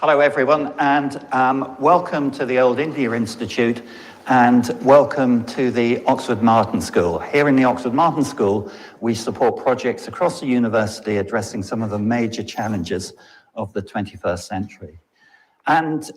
Hello everyone, and welcome to the Old India Institute, and welcome to the Oxford Martin School. Here in the Oxford Martin School, we support projects across the university addressing some of the major challenges of the 21st century. And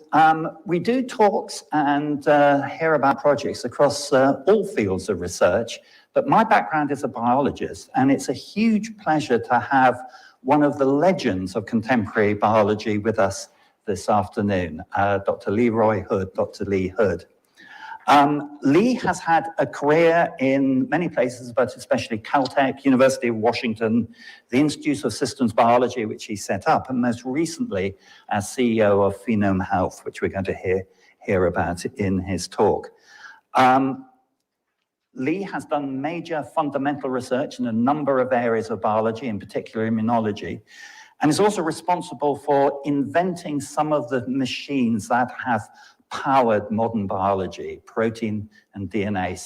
we do talks and hear about projects across all fields of research, but my background is a biologist, and it's a huge pleasure to have one of the legends of contemporary biology with us this afternoon, Dr. Leroy Hood, Dr. Lee Hood. Lee has had a career in many places, but especially Caltech, University of Washington, the Institute of Systems Biology, which he set up, and most recently as CEO of Phenome Health, which we're going to hear about in his talk. Lee has done major fundamental research in a number of areas of biology, in particular immunology, and is also responsible for inventing some of the machines that have powered modern biology, protein and DNA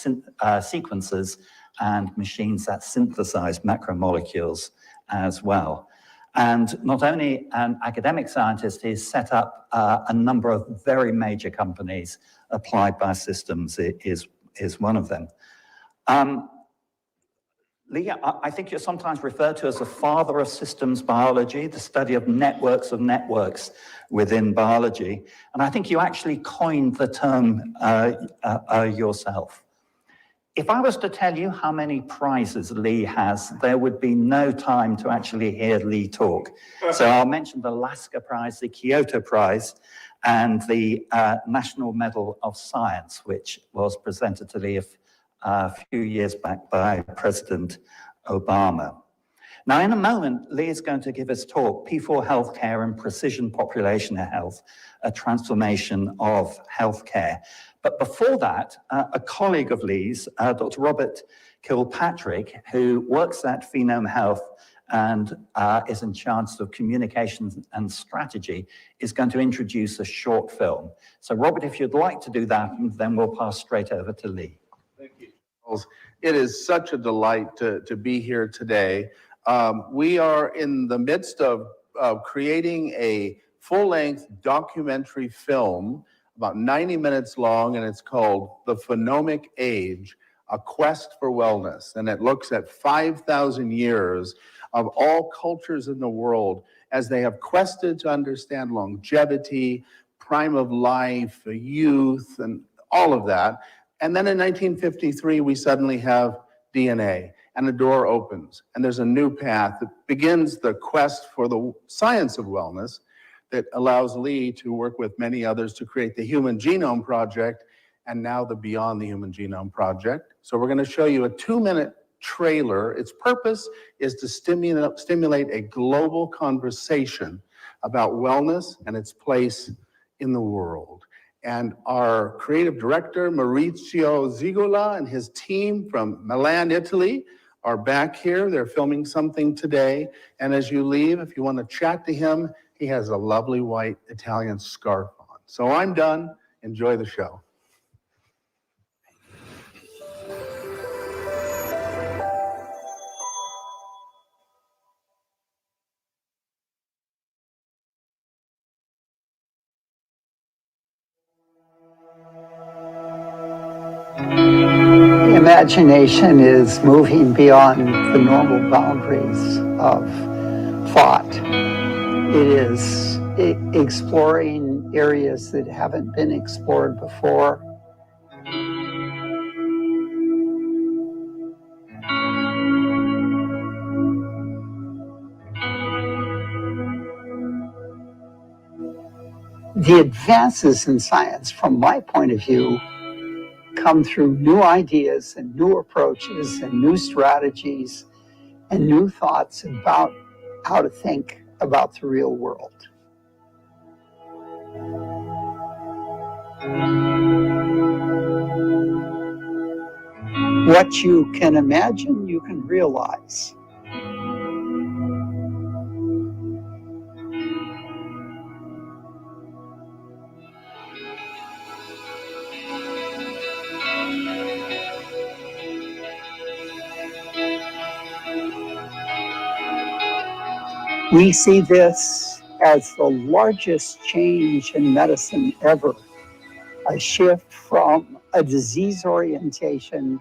sequences, and machines that synthesize macromolecules as well. And not only an academic scientist, he's set up a number of very major companies. Applied Biosystems is one of them. Lee, I think you're sometimes referred to as the father of systems biology, the study of networks within biology. And I think you actually coined the term yourself. If I was to tell you how many prizes Lee has, there would be no time to actually hear Lee talk. So I'll mention the Lasker Prize, the Kyoto Prize, and the National Medal of Science, which was presented to Lee a few years back by President Obama. Now, in a moment, Lee is going to give us talk, P4 Healthcare and Precision Population Health, a transformation of healthcare. But before that, a colleague of Lee's, Dr. Robert Kilpatrick, who works at Phenome Health and is in charge of communications and strategy, is going to introduce a short film. So Robert, if you'd like to do that, then we'll pass straight over to Lee. Thank you, Charles. It is such a delight to be here today. We are in the midst of creating a full-length documentary film, about 90 minutes long, and it's called The Phenomic Age, A Quest for Wellness. And it looks at 5,000 years of all cultures in the world as they have quested to understand longevity, prime of life, youth, and all of that. And then in 1953, we suddenly have DNA, and the door opens, and there's a new path that begins the quest for the science of wellness that allows Lee to work with many others to create the Human Genome Project, and now the Beyond the Human Genome Project. So we're going to show you a 2-minute trailer. Its purpose is to stimulate a global conversation about wellness and its place in the world. And our creative director, Maurizio Zigola, and his team from Milan, Italy, are back here. They're filming something today. And as you leave, if you want to chat to him, he has a lovely white Italian scarf on. So I'm done. Enjoy the show. Imagination is moving beyond the normal boundaries of thought. It is exploring areas that haven't been explored before. The advances in science, from my point of view, come through new ideas and new approaches and new strategies and new thoughts about how to think about the real world. What you can imagine, you can realize. We see this as the largest change in medicine ever, a shift from a disease orientation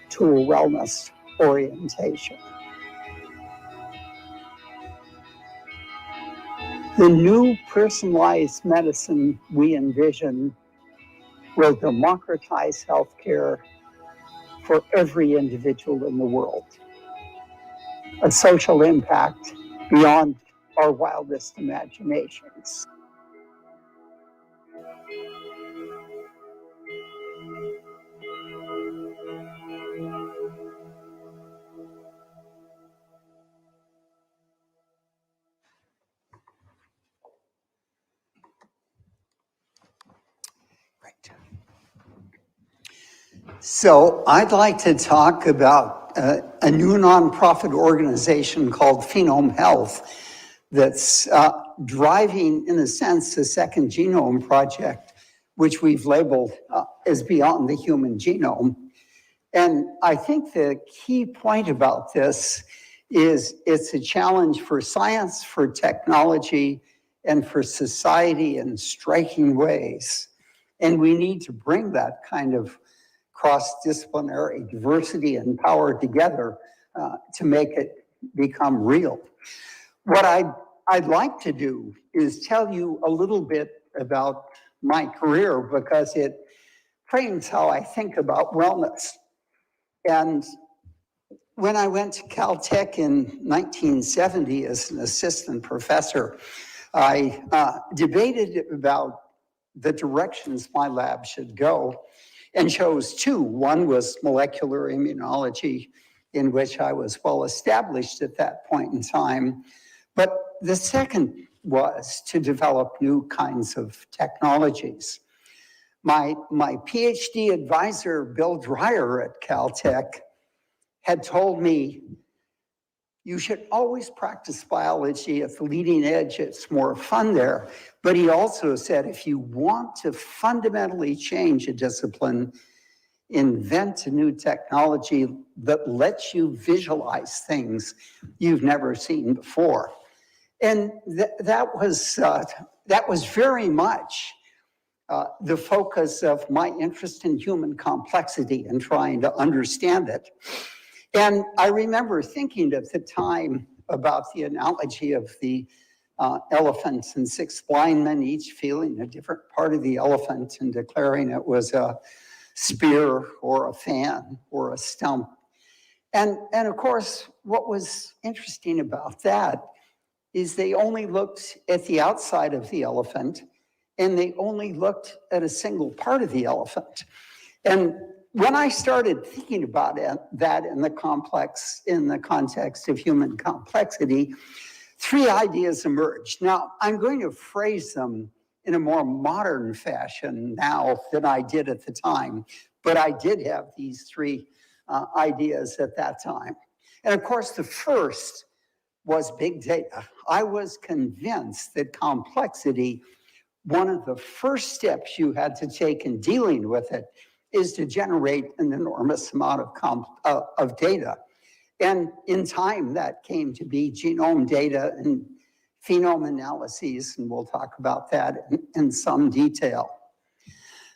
to a wellness orientation. The new personalized medicine we envision will democratize healthcare for every individual in the world. A social impact beyond our wildest imaginations. So I'd like to talk about a new nonprofit organization called Phenome Health that's driving, in a sense, the second genome project, which we've labeled as Beyond the Human Genome. And I think the key point about this is it's a challenge for science, for technology, and for society in striking ways. And we need to bring that kind of cross-disciplinary diversity and power together to make it become real. What I'd like to do is tell you a little bit about my career because it frames how I think about wellness. And when I went to Caltech in 1970 as an assistant professor, I debated about the directions my lab should go and chose two. One was molecular immunology, in which I was well established at that point in time. But the second was to develop new kinds of technologies. My PhD advisor, Bill Dreyer at Caltech, had told me, you should always practice biology at the leading edge. It's more fun there. But he also said, if you want to fundamentally change a discipline, invent a new technology that lets you visualize things you've never seen before. And that was very much the focus of my interest in human complexity and trying to understand it. And I remember thinking at the time about the analogy of the elephants and six blind men, each feeling a different part of the elephant and declaring it was a spear or a fan or a stump. And of course, what was interesting about that is they only looked at the outside of the elephant and they only looked at a single part of the elephant. And when I started thinking about that in the context of human complexity, three ideas emerged. Now, I'm going to phrase them in a more modern fashion now than I did at the time, but I did have these three ideas at that time. And of course, the first was big data. I was convinced that complexity, one of the first steps you had to take in dealing with it, is to generate an enormous amount of data. And in time, that came to be genome data and phenome analyses, and we'll talk about that in some detail.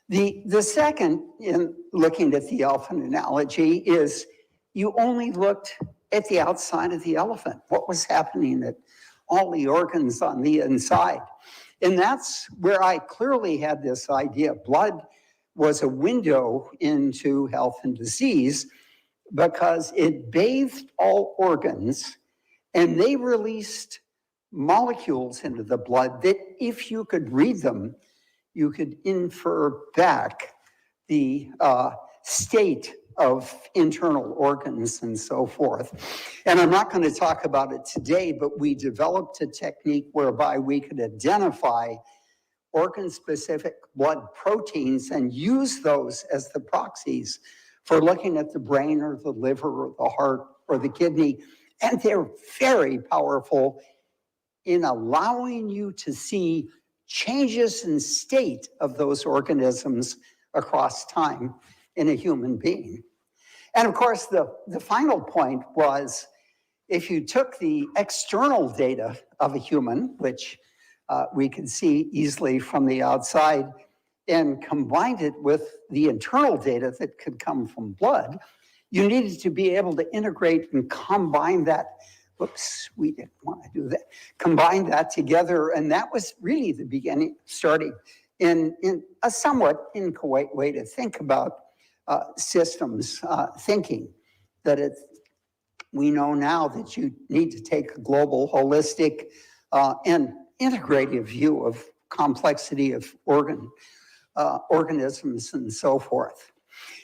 The second, in looking at the elephant analogy, is you only looked at the outside of the elephant, what was happening at all the organs on the inside. And that's where I clearly had this idea. Blood was a window into health and disease because it bathed all organs and they released molecules into the blood that if you could read them, you could infer back the state of internal organs and so forth. And I'm not going to talk about it today, but we developed a technique whereby we could identify organ-specific blood proteins and use those as the proxies for looking at the brain or the liver or the heart or the kidney. And they're very powerful in allowing you to see changes in state of those organisms across time in a human being. And of course, the final point was if you took the external data of a human, which we could see easily from the outside, and combined it with the internal data that could come from blood, you needed to be able to integrate and combine that. Whoops, we didn't want to do that. Combine that together, and that was really the beginning, starting in a somewhat inchoate way to think about systems thinking, that we know now that you need to take a global, holistic, and integrative view of complexity of organisms and so forth.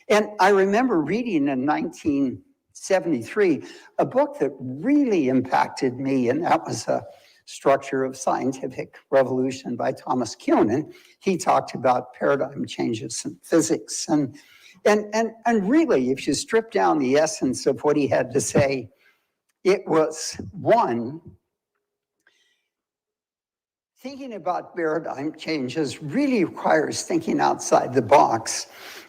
And I remember reading in 1973 a book that really impacted me, and that was A Structure of Scientific Revolution by Thomas Kuhn. And he talked about paradigm changes in physics. And really, if you strip down the essence of what he had to say, it was, one, thinking about paradigm changes really requires thinking outside the box.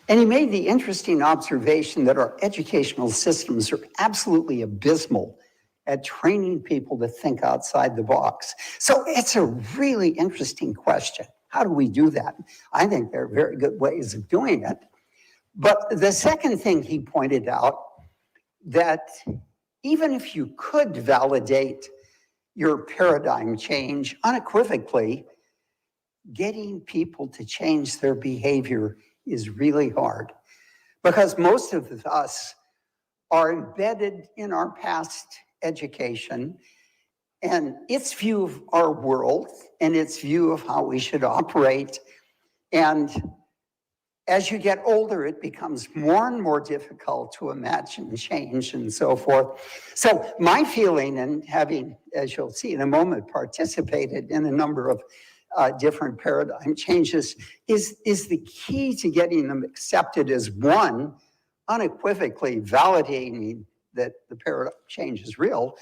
And he made the interesting observation that our educational systems are absolutely abysmal at training people to think outside the box. So it's a really interesting question. How do we do that? I think there are very good ways of doing it. But the second thing he pointed out, that even if you could validate your paradigm change unequivocally, getting people to change their behavior is really hard, because most of us are embedded in our past education and its view of our world and its view of how we should operate. And as you get older, it becomes more and more difficult to imagine change and so forth. So my feeling, and having, as you'll see in a moment, participated in a number of different paradigm changes, is the key to getting them accepted as, one, unequivocally validating that the paradigm change is real,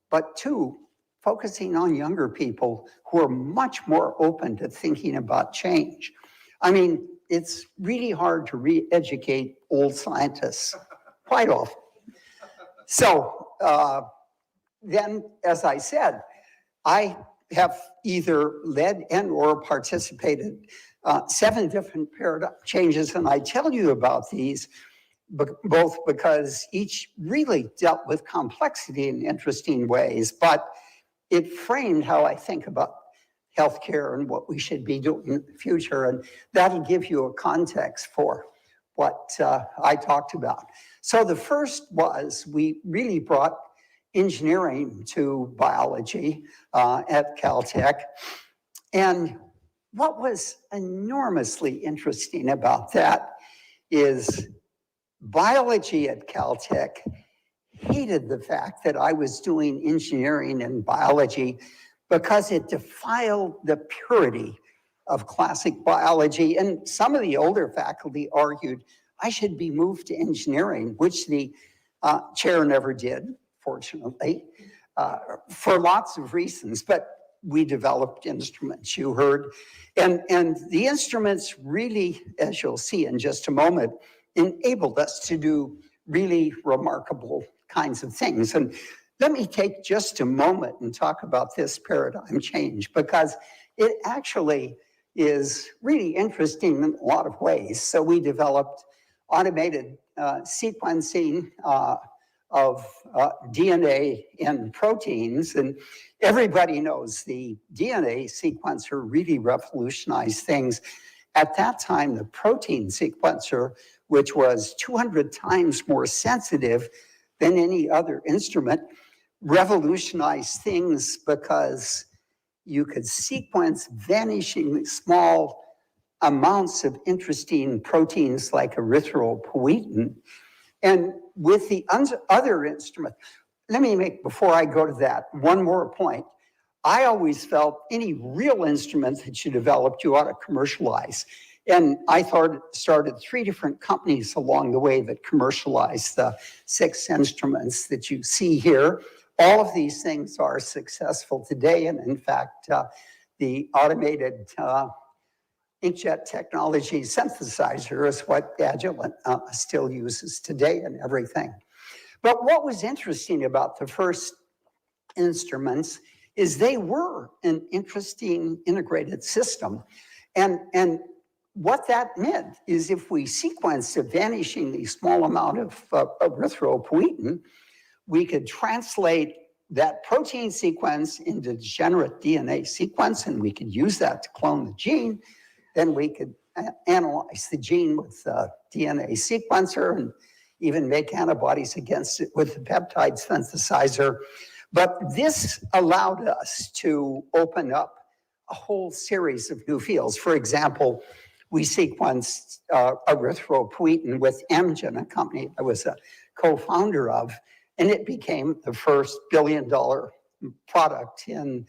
but two, focusing on younger people who are much more open to thinking about change. I mean, it's really hard to re-educate old scientists, quite often. So then, as I said, I have either led and or participated 7 different paradigm changes, and I tell you about these both because each really dealt with complexity in interesting ways, but it framed how I think about healthcare and what we should be doing in the future, and that'll give you a context for what I talked about. So the first was, we really brought engineering to biology at Caltech. And what was enormously interesting about that is biology at Caltech hated the fact that I was doing engineering and biology because it defiled the purity of classic biology. And some of the older faculty argued I should be moved to engineering, which the chair never did, fortunately, for lots of reasons. But we developed instruments, you heard. And the instruments really, as you'll see in just a moment, enabled us to do really remarkable kinds of things. And let me take just a moment and talk about this paradigm change, because it actually is really interesting in a lot of ways. So we developed automated sequencing of DNA and proteins, and everybody knows the DNA sequencer really revolutionized things. At that time, the protein sequencer, which was 200 times more sensitive than any other instrument, revolutionized things because you could sequence vanishingly small amounts of interesting proteins like erythropoietin. And with the other instrument, let me make, before I go to that, one more point. I always felt any real instrument that you developed, you ought to commercialize. And I started 3 different companies along the way that commercialized the 6 instruments that you see here. All of these things are successful today. And in fact, the automated inkjet technology synthesizer is what Agilent still uses today and everything. But what was interesting about the first instruments is they were an interesting integrated system. And what that meant is if we sequenced a vanishingly small amount of erythropoietin, we could translate that protein sequence into degenerate DNA sequence, and we could use that to clone the gene. Then we could analyze the gene with a DNA sequencer and even make antibodies against it with the peptide synthesizer. But this allowed us to open up a whole series of new fields. For example, we sequenced erythropoietin with Amgen, a company I was a co-founder of, and it became the first billion-dollar product in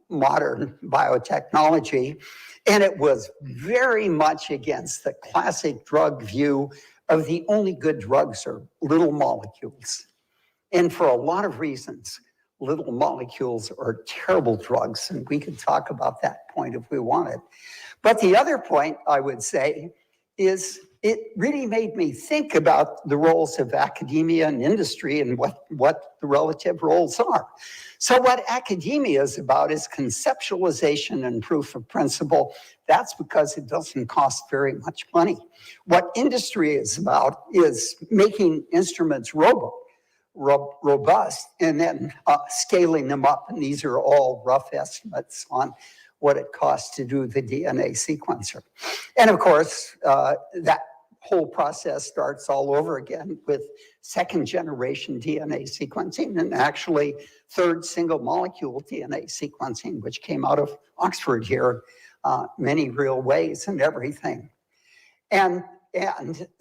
modern biotechnology. And it was very much against the classic drug view of the only good drugs are little molecules. And for a lot of reasons, little molecules are terrible drugs, and we could talk about that point if we wanted. But the other point I would say is it really made me think about the roles of academia and industry and what the relative roles are. So what academia is about is conceptualization and proof of principle. That's because it doesn't cost very much money. What industry is about is making instruments robust and then scaling them up. And these are all rough estimates on what it costs to do the DNA sequencer. And of course, that whole process starts all over again with second generation DNA sequencing and actually third single molecule DNA sequencing, which came out of Oxford here, many real ways and everything. And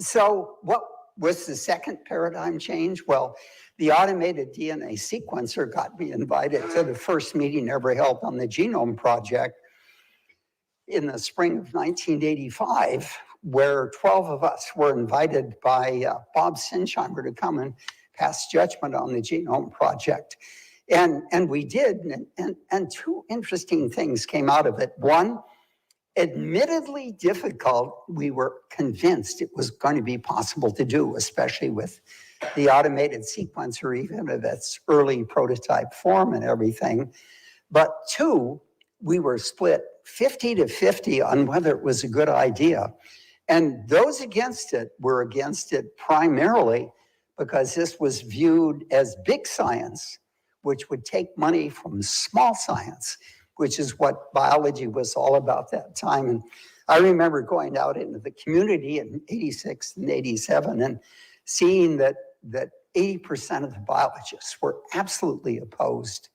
so what was the second paradigm change? Well, the automated DNA sequencer got me invited to the first meeting ever held on the Genome Project in the spring of 1985, where 12 of us were invited by Bob Sinsheimer to come and pass judgment on the Genome Project. And we did, and two interesting things came out of it. One, admittedly difficult, we were convinced it was going to be possible to do, especially with the automated sequencer, even of its early prototype form and everything. But two, we were split 50-50 on whether it was a good idea. And those against it were against it primarily because this was viewed as big science, which would take money from small science, which is what biology was all about that time. And I remember going out into the community in 86 and 87 and seeing that 80% of the biologists were absolutely opposed.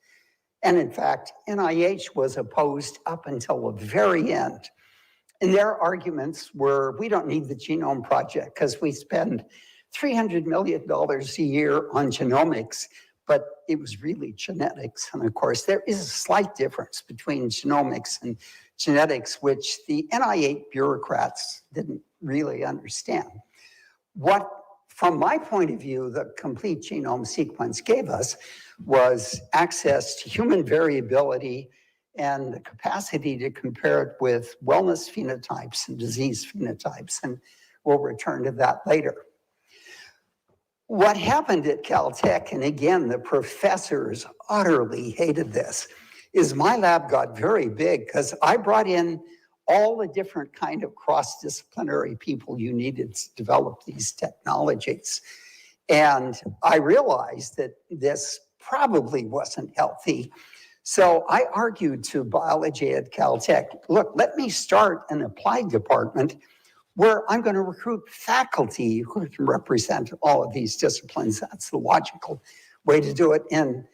And in fact, NIH was opposed up until the very end. And their arguments were, we don't need the Genome Project because we spend $300 million a year on genomics, but it was really genetics. And of course, there is a slight difference between genomics and genetics, which the NIH bureaucrats didn't really understand. What, from my point of view, the complete genome sequence gave us was access to human variability and the capacity to compare it with wellness phenotypes and disease phenotypes. And we'll return to that later. What happened at Caltech, and again, the professors utterly hated this, is my lab got very big because I brought in all the different kind of cross-disciplinary people you needed to develop these technologies. And I realized that this probably wasn't healthy. So I argued to biology at Caltech, look, let me start an applied department where I'm going to recruit faculty who can represent all of these disciplines. That's the logical way to do it. And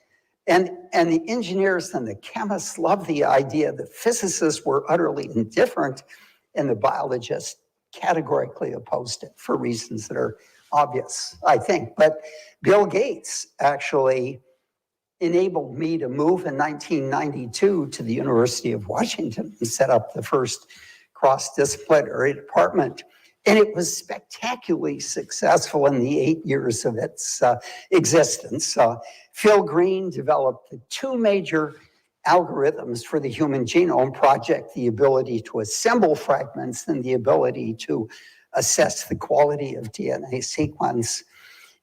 the engineers and the chemists loved the idea. The physicists were utterly indifferent, and the biologists categorically opposed it for reasons that are obvious, I think. But Bill Gates actually enabled me to move in 1992 to the University of Washington and set up the first cross-disciplinary department. And it was spectacularly successful in the 8 years of its existence. Phil Green developed the two major algorithms for the Human Genome Project, the ability to assemble fragments and the ability to assess the quality of DNA sequence.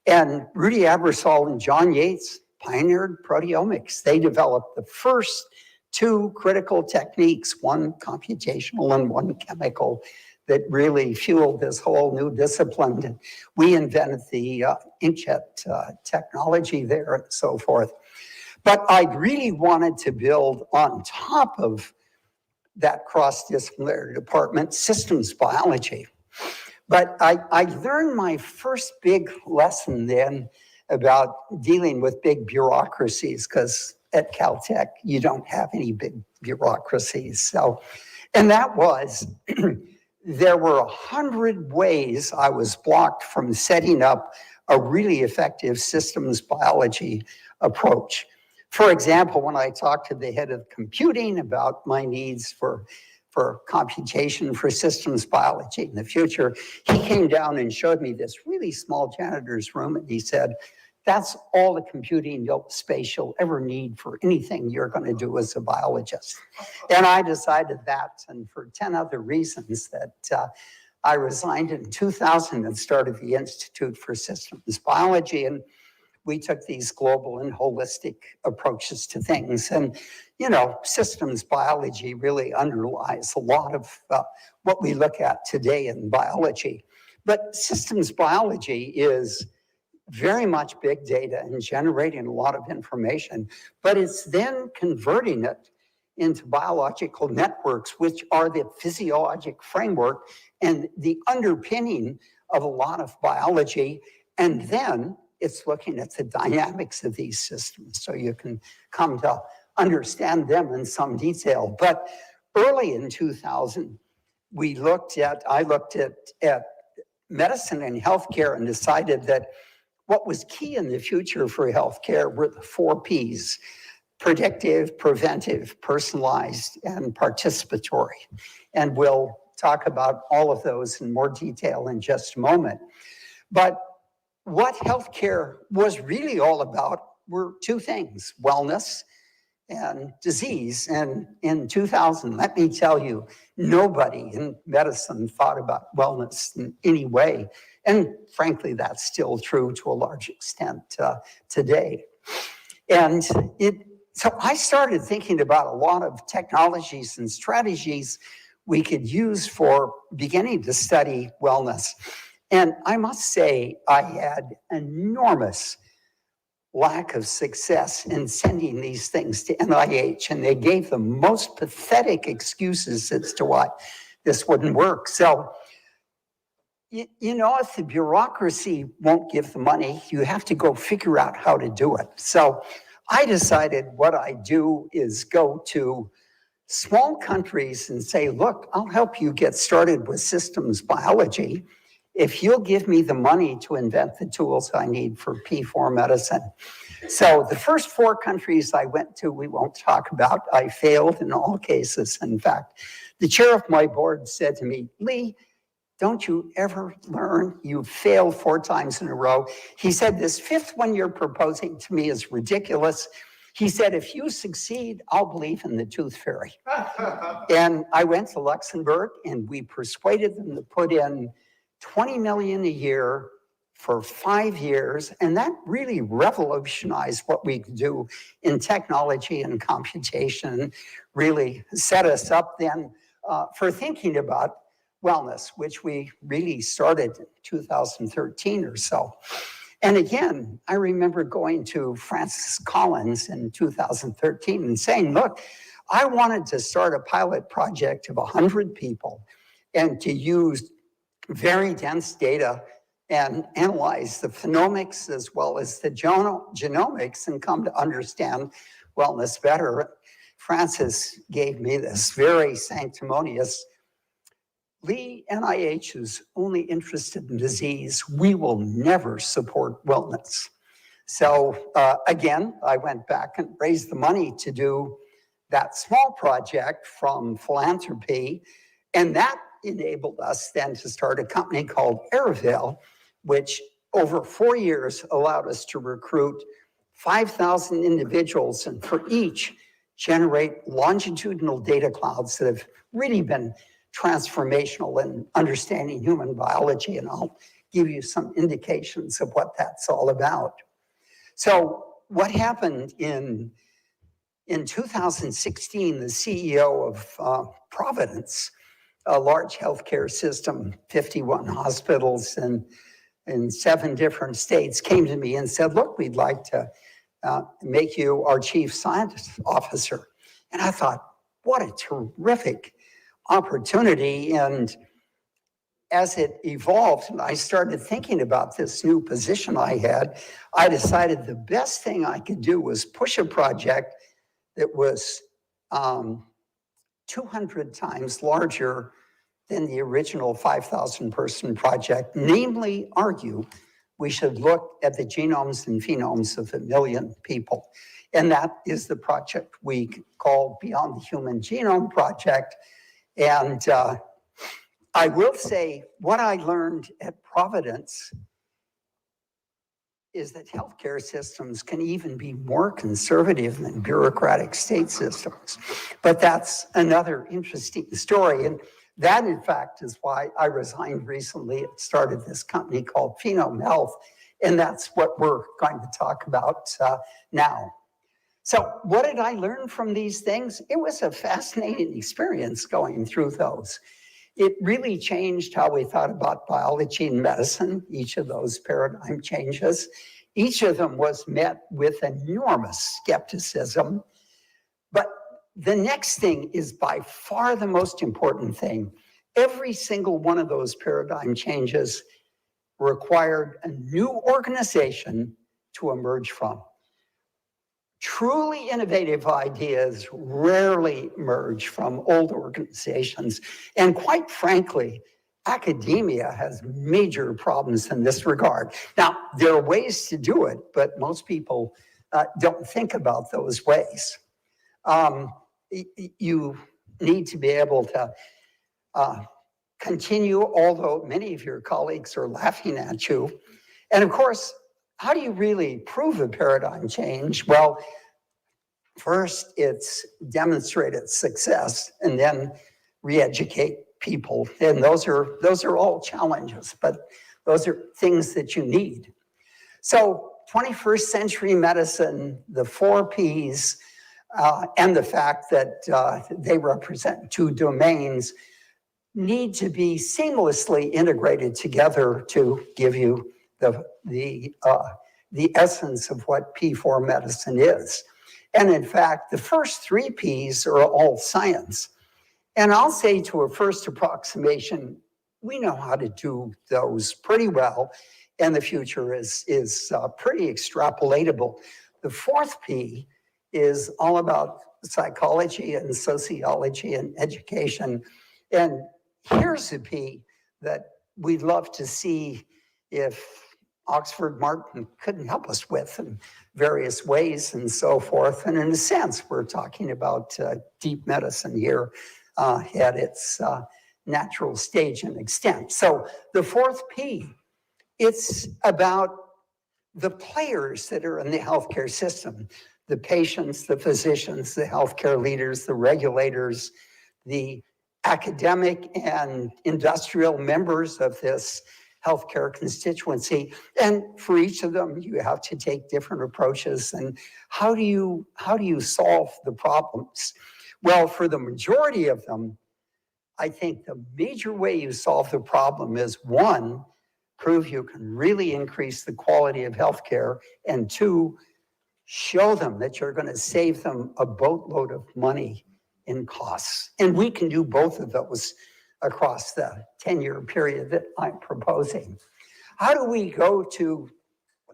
And Rudy Abersol and John Yates pioneered proteomics. They developed the first two critical techniques, one computational and one chemical, that really fueled this whole new discipline. And we invented the inkjet technology there and so forth. But I really wanted to build on top of that cross-disciplinary department, systems biology. But I learned my first big lesson then about dealing with big bureaucracies, because at Caltech, you don't have any big bureaucracies. So, and that was, there were 100 ways I was blocked from setting up a really effective systems biology approach. For example, when I talked to the head of computing about my needs for computation for systems biology in the future, he came down and showed me this really small janitor's room, and he said, that's all the computing space you'll ever need for anything you're going to do as a biologist. And I decided that, and for 10 other reasons, that I resigned in 2000 and started the Institute for Systems Biology. And we took these global and holistic approaches to things. And, you know, systems biology really underlies a lot of what we look at today in biology. But systems biology is very much big data and generating a lot of information, but it's then converting it into biological networks, which are the physiologic framework and the underpinning of a lot of biology. And then it's looking at the dynamics of these systems so you can come to understand them in some detail. But early in 2000, I looked at medicine and healthcare and decided that what was key in the future for healthcare were the 4 Ps: predictive, preventive, personalised, and participatory. And we'll talk about all of those in more detail in just a moment. But what healthcare was really all about were 2 things: wellness and disease. And in 2000, let me tell you, nobody in medicine thought about wellness in any way. And frankly, that's still true to a large extent today. And so I started thinking about a lot of technologies and strategies we could use for beginning to study wellness. And I must say, I had enormous lack of success in sending these things to NIH, and they gave the most pathetic excuses as to why this wouldn't work. So, you know, if the bureaucracy won't give the money, you have to go figure out how to do it. So I decided what I do is go to small countries and say, look, I'll help you get started with systems biology if you'll give me the money to invent the tools I need for P4 medicine. So the first 4 countries I went to, we won't talk about. I failed in all cases. In fact, the chair of my board said to me, Lee, don't you ever learn? You've failed 4 times in a row. He said, this 5th one you're proposing to me is ridiculous. He said, if you succeed, I'll believe in the tooth fairy. And I went to Luxembourg, and we persuaded them to put in $20 million a year for 5 years. And that really revolutionized what we could do in technology and computation, really set us up then for thinking about wellness, which we really started in 2013 or so. And again, I remember going to Francis Collins in 2013 and saying, look, I wanted to start a pilot project of 100 people and to use very dense data and analyze the phenomics as well as the genomics and come to understand wellness better. Francis gave me this very sanctimonious, Lee, NIH is only interested in disease. We will never support wellness. So again, I went back and raised the money to do that small project from philanthropy, and that enabled us then to start a company called Airvale, which over 4 years allowed us to recruit 5,000 individuals, and for each generate longitudinal data clouds that have really been transformational in understanding human biology. And I'll give you some indications of what that's all about. So what happened in 2016, the CEO of Providence, a large healthcare system, 51 hospitals in 7 different states, came to me and said, look, we'd like to make you our chief science officer. And I thought, what a terrific opportunity. And as it evolved, and I started thinking about this new position I had, I decided the best thing I could do was push a project that was 200 times larger than the original 5,000 person project, namely argue we should look at the genomes and phenomes of 1 million people. And that is the project we call Beyond the Human Genome Project. And I will say what I learned at Providence is that healthcare systems can even be more conservative than bureaucratic state systems. But that's another interesting story. And that, in fact, is why I resigned recently and started this company called Phenome Health. And that's what we're going to talk about now. So what did I learn from these things? It was a fascinating experience going through those. It really changed how we thought about biology and medicine, each of those paradigm changes. Each of them was met with enormous skepticism. But the next thing is by far the most important thing. Every single one of those paradigm changes required a new organization to emerge from. Truly innovative ideas rarely emerge from old organizations. And quite frankly, academia has major problems in this regard. Now, there are ways to do it, but most people don't think about those ways. You need to be able to continue, although many of your colleagues are laughing at you. And of course, how do you really prove a paradigm change? Well, first, it's demonstrated success and then re-educate people. And those are all challenges, but those are things that you need. So 21st century medicine, the 4 Ps, and the fact that they represent 2 domains need to be seamlessly integrated together to give you the essence of what P4 medicine is. And in fact, the first 3 Ps are all science. And I'll say to a first approximation, we know how to do those pretty well, and the future is pretty extrapolatable. The 4th P is all about psychology and sociology and education. And here's a P that we'd love to see if Oxford Martin couldn't help us with in various ways and so forth. And in a sense, we're talking about deep medicine here at its natural stage and extent. So the 4th P, it's about the players that are in the healthcare system, the patients, the physicians, the healthcare leaders, the regulators, the academic and industrial members of this healthcare constituency. And for each of them, you have to take different approaches. And how do you solve the problems? Well, for the majority of them, I think the major way you solve the problem is 1, prove you can really increase the quality of healthcare, and 2, show them that you're going to save them a boatload of money in costs. And we can do both of those across the 10-year period that I'm proposing. How do we go to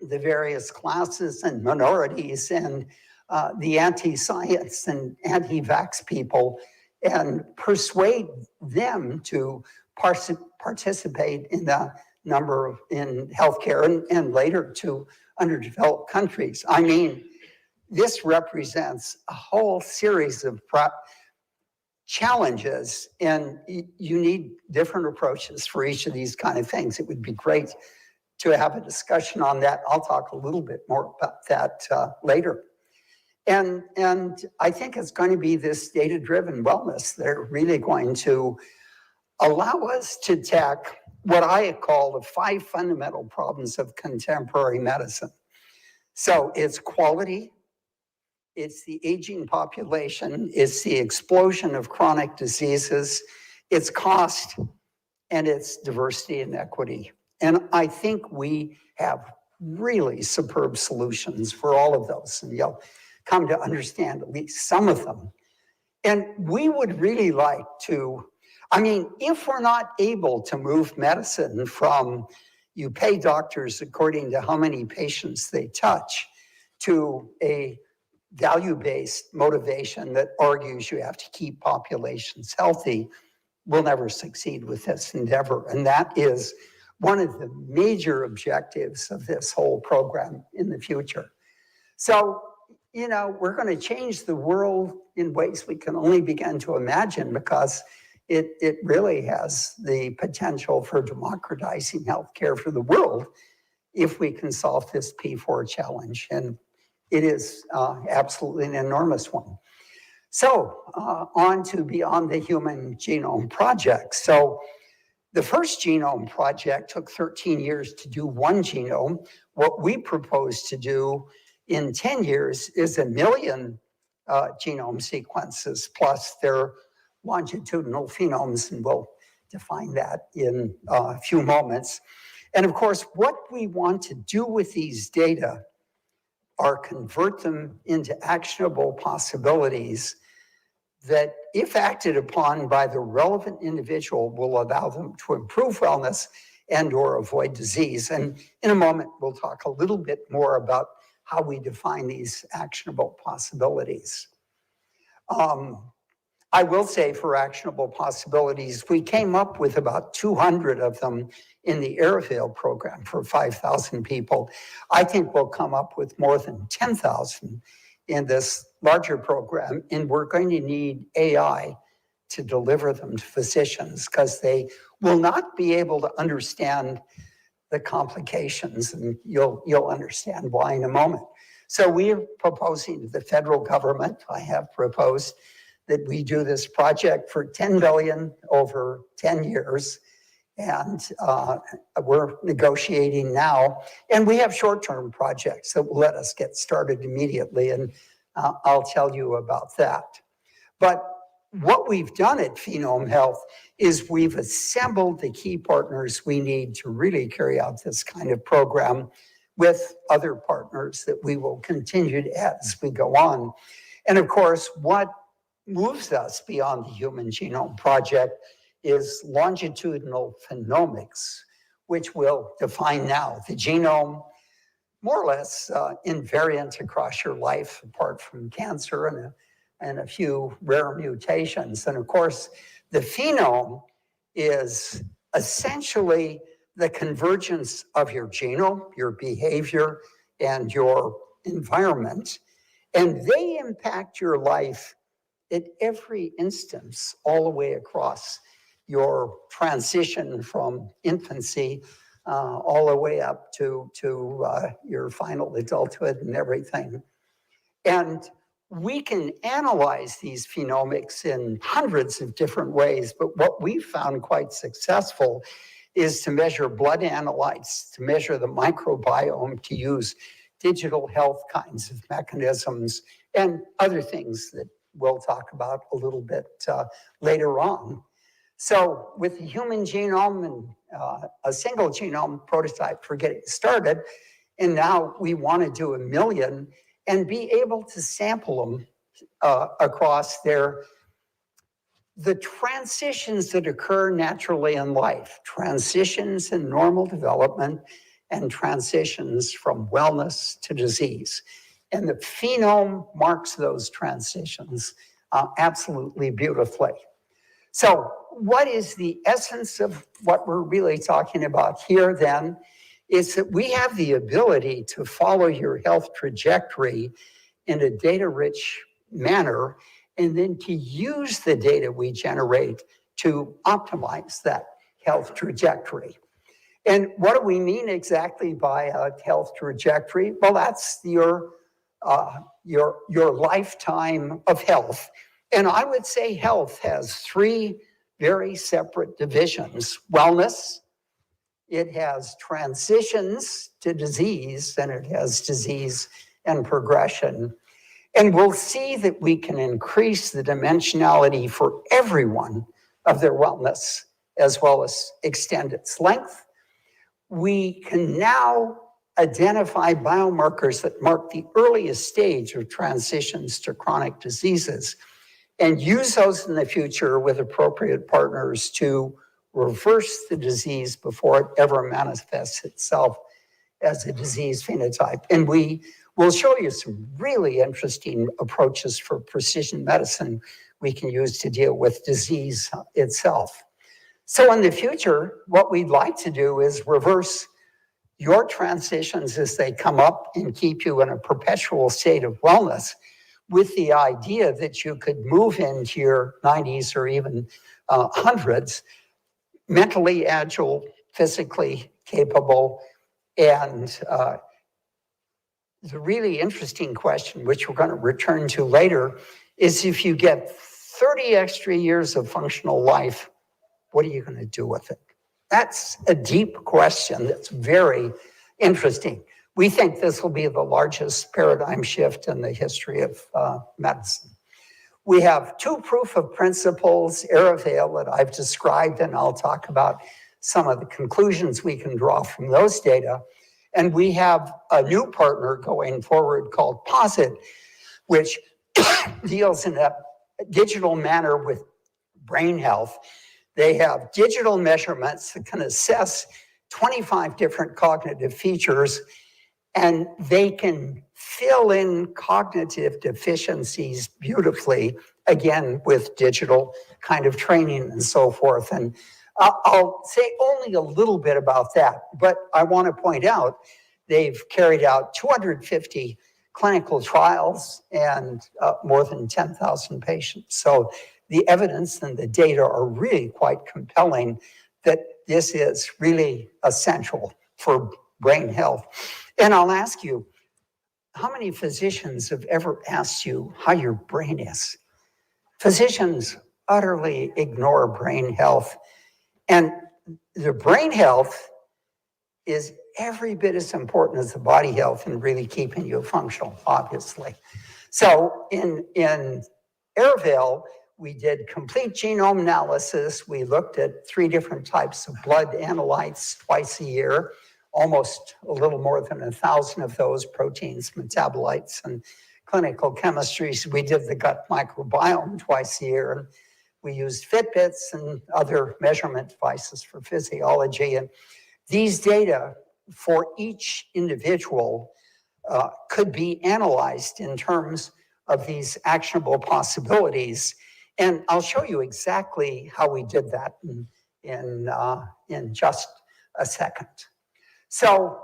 the various classes and minorities and the anti-science and anti-vax people and persuade them to participate in the number in healthcare and later to underdeveloped countries? I mean, this represents a whole series of challenges, and you need different approaches for each of these kind of things. It would be great to have a discussion on that. I'll talk a little bit more about that later. And I think it's going to be this data-driven wellness that are really going to allow us to tackle what I call the 5 fundamental problems of contemporary medicine. So it's quality, it's the aging population, it's the explosion of chronic diseases, it's cost, and it's diversity and equity. And I think we have really superb solutions for all of those, and you'll come to understand at least some of them. And we would really like to, if we're not able to move medicine from you pay doctors according to how many patients they touch to a value-based motivation that argues you have to keep populations healthy, we'll never succeed with this endeavor. And that is one of the major objectives of this whole program in the future. So, we're going to change the world in ways we can only begin to imagine, because it really has the potential for democratizing healthcare for the world if we can solve this P4 challenge. And it is absolutely an enormous one. So on to Beyond the Human Genome project. So the first genome project took 13 years to do one genome. What we propose to do in 10 years is 1 million genome sequences plus their longitudinal phenomes, and we'll define that in a few moments. And of course, what we want to do with these data are convert them into actionable possibilities that, if acted upon by the relevant individual, will allow them to improve wellness and or avoid disease. And in a moment, we'll talk a little bit more about how we define these actionable possibilities. I will say, for actionable possibilities, we came up with about 200 of them in the Airvale program for 5,000 people. I think we'll come up with more than 10,000 in this larger program, and we're going to need AI to deliver them to physicians, because they will not be able to understand the complications, and you'll understand why in a moment. So we are proposing to the federal government, I have proposed, that we do this project for $10 billion over 10 years. And we're negotiating now. And we have short-term projects that will let us get started immediately. And I'll tell you about that. But what we've done at Phenome Health is we've assembled the key partners we need to really carry out this kind of program, with other partners that we will continue to add as we go on. And of course, what moves us beyond the Human Genome Project is longitudinal phenomics, which we'll define now. The genome, more or less invariant across your life, apart from cancer and a few rare mutations. And of course, the phenome is essentially the convergence of your genome, your behavior, and your environment. And they impact your life at every instance, all the way across your transition from infancy all the way up to your final adulthood and everything. And we can analyze these phenomics in hundreds of different ways, but what we found quite successful is to measure blood analytes, to measure the microbiome, to use digital health kinds of mechanisms, and other things that we'll talk about a little bit later on. So with the human genome and a single genome prototype for getting started, and now we want to do 1 million and be able to sample them across the transitions that occur naturally in life, transitions in normal development and transitions from wellness to disease. And the phenome marks those transitions absolutely beautifully. So what is the essence of what we're really talking about here then? Is that we have the ability to follow your health trajectory in a data-rich manner, and then to use the data we generate to optimize that health trajectory. And what do we mean exactly by a health trajectory? Well, that's your lifetime of health. And I would say health has 3 very separate divisions: wellness, it has transitions to disease, and it has disease and progression. And we'll see that we can increase the dimensionality for everyone of their wellness, as well as extend its length. We can now identify biomarkers that mark the earliest stage of transitions to chronic diseases and use those in the future with appropriate partners to reverse the disease before it ever manifests itself as a disease phenotype. And we will show you some really interesting approaches for precision medicine we can use to deal with disease itself. So in the future, what we'd like to do is reverse your transitions as they come up and keep you in a perpetual state of wellness, with the idea that you could move into your 90s or even hundreds, mentally agile, physically capable. And the really interesting question, which we're going to return to later, is if you get 30 extra years of functional life, what are you going to do with it? That's a deep question that's very interesting. We think this will be the largest paradigm shift in the history of medicine. We have two proof of principles, Aravale, that I've described, and I'll talk about some of the conclusions we can draw from those data. And we have a new partner going forward called POSIT, which deals in a digital manner with brain health. They have digital measurements that can assess 25 different cognitive features, and they can fill in cognitive deficiencies beautifully, again, with digital kind of training and so forth. And I'll say only a little bit about that, but I want to point out they've carried out 250 clinical trials and more than 10,000 patients. So the evidence and the data are really quite compelling that this is really essential for brain health. And I'll ask you, how many physicians have ever asked you how your brain is? Physicians utterly ignore brain health. And the brain health is every bit as important as the body health in really keeping you functional, obviously. So in Aravale, we did complete genome analysis. We looked at 3 different types of blood analytes twice a year, almost a little more than 1,000 of those, proteins, metabolites, and clinical chemistries. We did the gut microbiome twice a year, and we used Fitbits and other measurement devices for physiology. And these data for each individual could be analyzed in terms of these actionable possibilities. And I'll show you exactly how we did that in just a second. So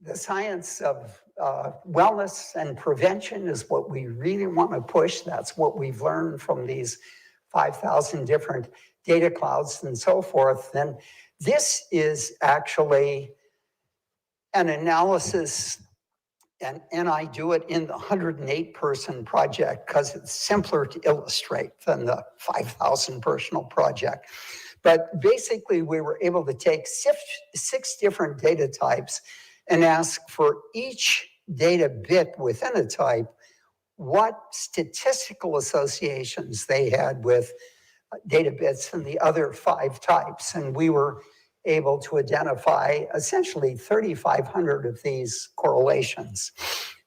the science of wellness and prevention is what we really want to push. That's what we've learned from these 5,000 different data clouds and so forth. And this is actually an analysis, and I do it in the 108-person project because it's simpler to illustrate than the 5,000-person project. But basically, we were able to take 6 different data types and ask for each data bit within a type what statistical associations they had with data bits in the other 5 types. And we were able to identify essentially 3,500 of these correlations.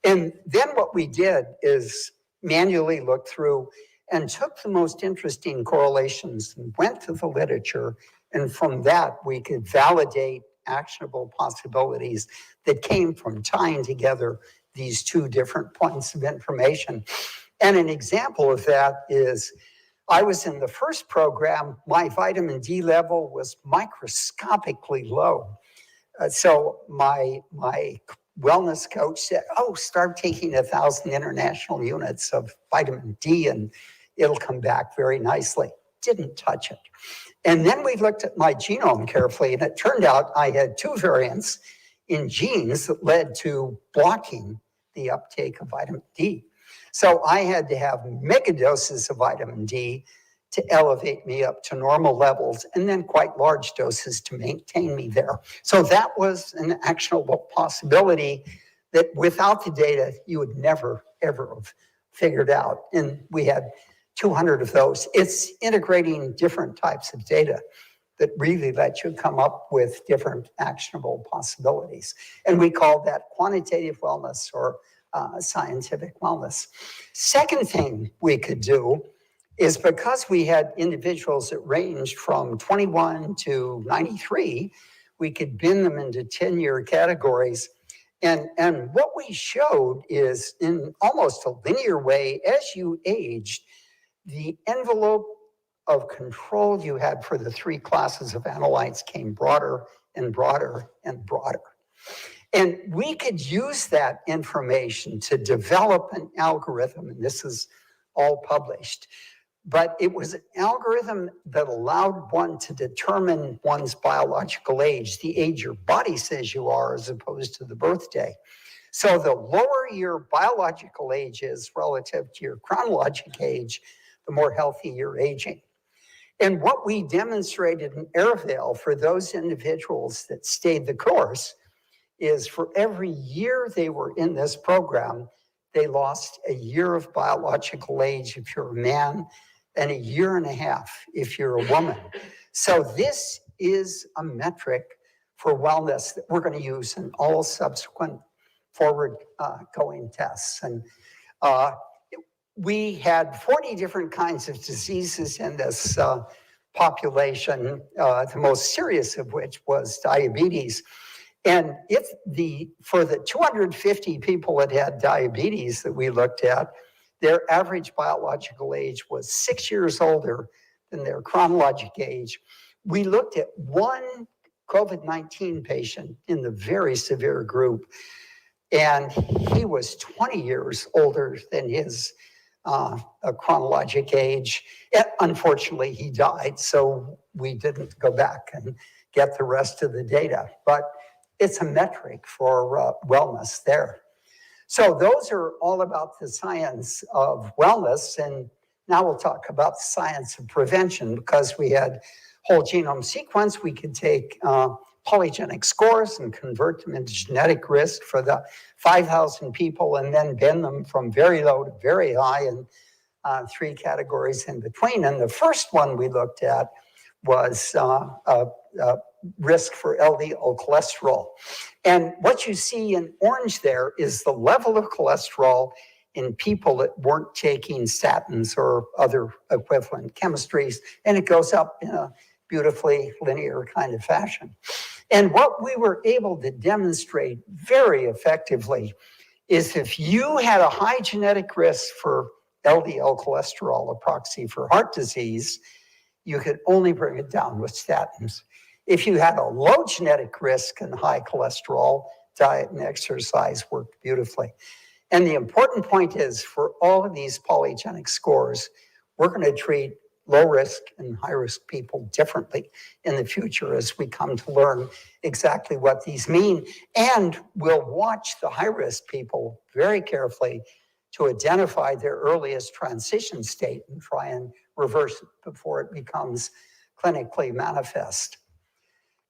And then what we did is manually look through and took the most interesting correlations and went to the literature. And from that, we could validate actionable possibilities that came from tying together these 2 different points of information. And an example of that is I was in the first program, my vitamin D level was microscopically low. So my wellness coach said, oh, start taking 1,000 international units of vitamin D and it'll come back very nicely. Didn't touch it. And then we looked at my genome carefully, and it turned out I had 2 variants in genes that led to blocking the uptake of vitamin D. So I had to have mega doses of vitamin D to elevate me up to normal levels, and then quite large doses to maintain me there. So that was an actionable possibility that without the data, you would never, ever have figured out. And we had 200 of those. It's integrating different types of data that really let you come up with different actionable possibilities. And we call that quantitative wellness or scientific wellness. Second thing we could do is because we had individuals that ranged from 21 to 93, we could bin them into 10-year categories. And what we showed is in almost a linear way, as you aged, the envelope of control you had for the three classes of analytes came broader and broader and broader. And we could use that information to develop an algorithm, and this is all published. But it was an algorithm that allowed one to determine one's biological age, the age your body says you are, as opposed to the birthday. So the lower your biological age is relative to your chronologic age, the more healthy you're aging. And what we demonstrated in Airvale for those individuals that stayed the course is for every year they were in this program, they lost a year of biological age if you're a man, and a year and a half if you're a woman. So this is a metric for wellness that we're going to use in all subsequent forward-going tests. And we had 40 different kinds of diseases in this population, the most serious of which was diabetes. And for the 250 people that had diabetes that we looked at, their average biological age was 6 years older than their chronologic age. We looked at one COVID-19 patient in the very severe group, and he was 20 years older than his chronologic age. Unfortunately, he died, so we didn't go back and get the rest of the data. But it's a metric for wellness there. So those are all about the science of wellness. And now we'll talk about the science of prevention. Because we had whole genome sequence, we could take polygenic scores and convert them into genetic risk for the 5,000 people, and then bin them from very low to very high and three categories in between. And the first one we looked at was risk for Ldl cholesterol. And what you see in orange there is the level of cholesterol in people that weren't taking statins or other equivalent chemistries, and it goes up in a beautifully linear kind of fashion. And what we were able to demonstrate very effectively is if you had a high genetic risk for Ldl cholesterol, a proxy for heart disease, you could only bring it down with statins. If you had a low genetic risk and high cholesterol, diet and exercise worked beautifully. And the important point is, for all of these polygenic scores, we're going to treat low-risk and high-risk people differently in the future as we come to learn exactly what these mean. And we'll watch the high-risk people very carefully to identify their earliest transition state and try and reverse it before it becomes clinically manifest.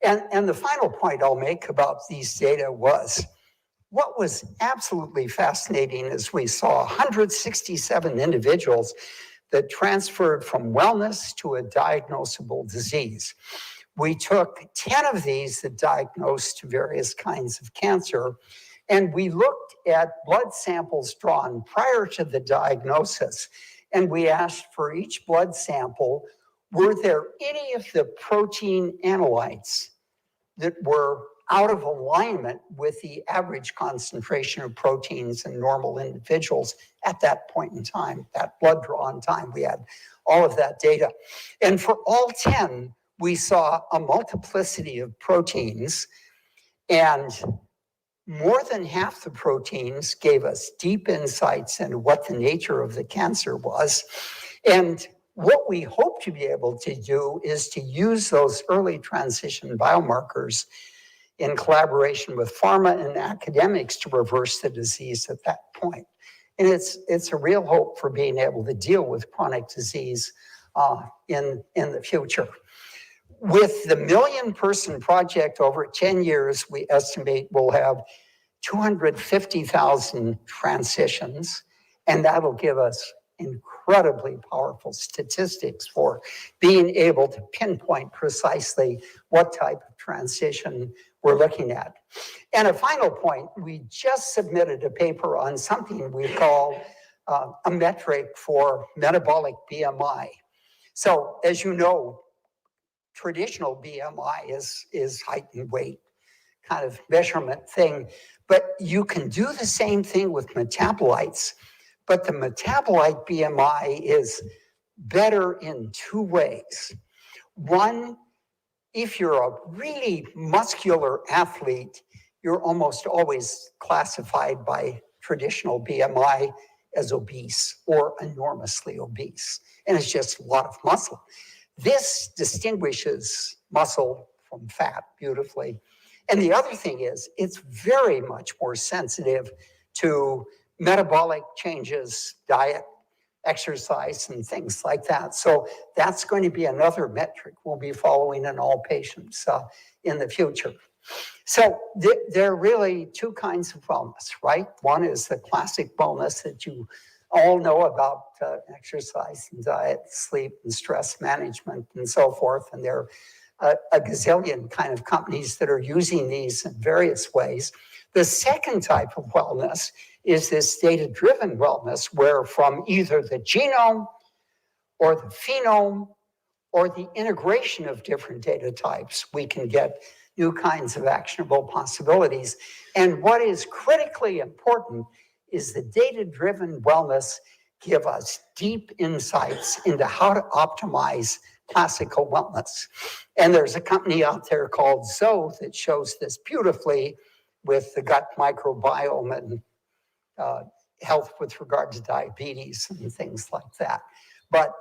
And the final point I'll make about these data was, what was absolutely fascinating is we saw 167 individuals that transferred from wellness to a diagnosable disease. We took 10 of these that diagnosed various kinds of cancer, and we looked at blood samples drawn prior to the diagnosis. And we asked for each blood sample, were there any of the protein analytes that were out of alignment with the average concentration of proteins in normal individuals at that point in time, that blood draw in time? We had all of that data. And for all 10, we saw a multiplicity of proteins, and more than half the proteins gave us deep insights into what the nature of the cancer was. And what we hope to be able to do is to use those early transition biomarkers in collaboration with pharma and academics to reverse the disease at that point. And it's a real hope for being able to deal with chronic disease in the future. With the 1 million person project over 10 years, we estimate we'll have 250,000 transitions, and that'll give us incredibly powerful statistics for being able to pinpoint precisely what type of transition we're looking at. And a final point, we just submitted a paper on something we call a metric for metabolic BMI. So as you know, traditional BMI is height and weight kind of measurement thing, but you can do the same thing with metabolites. But the metabolite BMI is better in two ways. One, if you're a really muscular athlete, you're almost always classified by traditional BMI as obese or enormously obese. And it's just a lot of muscle. This distinguishes muscle from fat beautifully. And the other thing is, it's very much more sensitive to metabolic changes, diet, exercise, and things like that. So that's going to be another metric we'll be following in all patients in the future. So there are really two kinds of wellness, right? One is the classic wellness that you all know about, exercise and diet, sleep and stress management and so forth. And there are a gazillion kind of companies that are using these in various ways. The second type of wellness is this data-driven wellness, where from either the genome or the phenome or the integration of different data types, we can get new kinds of actionable possibilities. And what is critically important is the data-driven wellness give us deep insights into how to optimize classical wellness. And there's a company out there called Zoe that shows this beautifully with the gut microbiome and health with regard to diabetes and things like that. But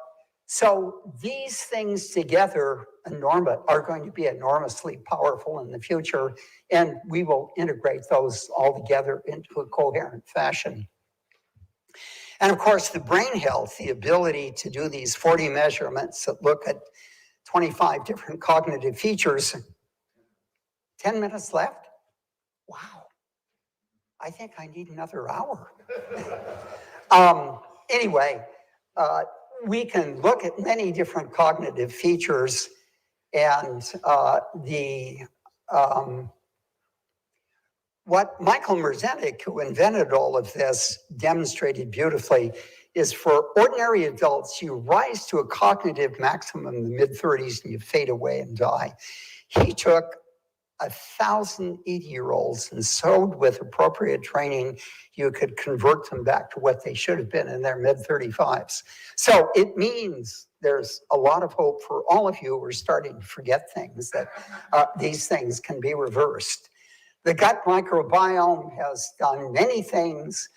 so these things together are going to be enormously powerful in the future, and we will integrate those all together into a coherent fashion. And of course, the brain health, the ability to do these 40 measurements that look at 25 different cognitive features. 10 minutes left? Wow. I think I need another hour. Anyway, we can look at many different cognitive features, and what Michael Merzenich, who invented all of this, demonstrated beautifully is for ordinary adults, you rise to a cognitive maximum in the mid-30s and you fade away and die. He took 1,000 80-year-olds and showed with appropriate training, you could convert them back to what they should have been in their mid-35s. So it means there's a lot of hope for all of you who are starting to forget things, that these things can be reversed. The gut microbiome has done many things,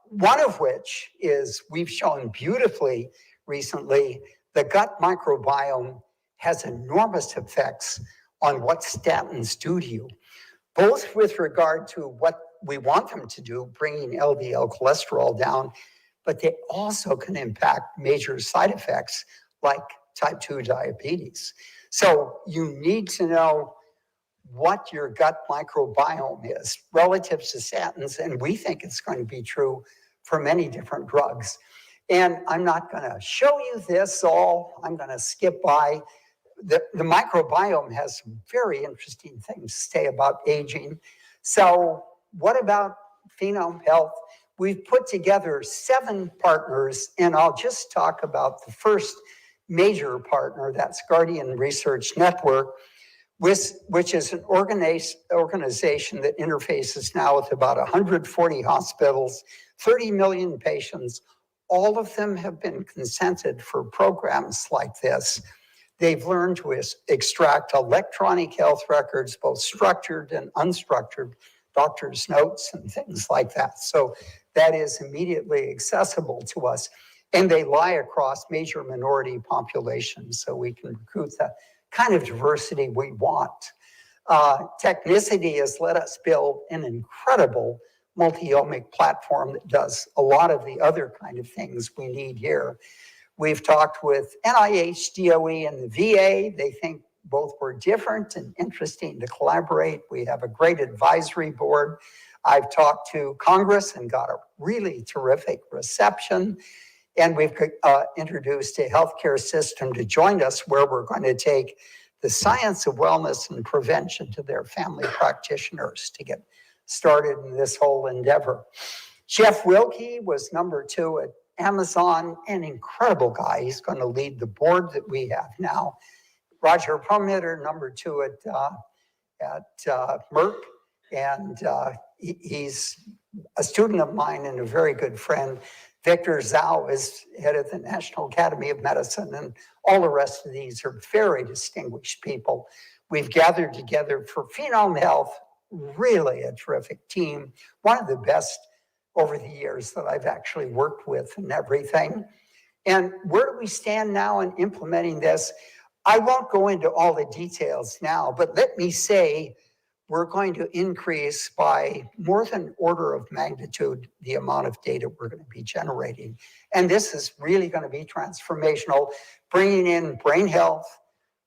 one of which is we've shown beautifully recently, the gut microbiome has enormous effects on what statins do to you, both with regard to what we want them to do, bringing LDL cholesterol down, but they also can impact major side effects like type 2 diabetes. So you need to know what your gut microbiome is relative to statins, and we think it's going to be true for many different drugs. And I'm not going to show you this all. I'm going to skip by. The microbiome has some very interesting things to say about aging. So what about Phenome Health? We've put together 7 partners, and I'll just talk about the first major partner, that's Guardian Research Network, which is an organization that interfaces now with about 140 hospitals, 30 million patients. All of them have been consented for programs like this. They've learned to extract electronic health records, both structured and unstructured, doctor's notes and things like that. So that is immediately accessible to us. And they lie across major minority populations, so we can recruit the kind of diversity we want. Technicity has let us build an incredible multi-omic platform that does a lot of the other kind of things we need here. We've talked with NIH, DOE, and the VA. They think both were different and interesting to collaborate. We have a great advisory board. I've talked to Congress and got a really terrific reception. And we've introduced a healthcare system to join us where we're going to take the science of wellness and prevention to their family practitioners to get started in this whole endeavor. Jeff Wilkie was number 2 at Amazon, an incredible guy. He's going to lead the board that we have now. Roger Perlmutter, number 2 at Merck, and he's a student of mine and a very good friend. Victor Zhao is head of the National Academy of Medicine, and all the rest of these are very distinguished people. We've gathered together for Phenome Health, really a terrific team, one of the best over the years that I've actually worked with and everything. And where do we stand now in implementing this? I won't go into all the details now, but let me say we're going to increase by more than order of magnitude the amount of data we're going to be generating. And this is really going to be transformational, bringing in brain health,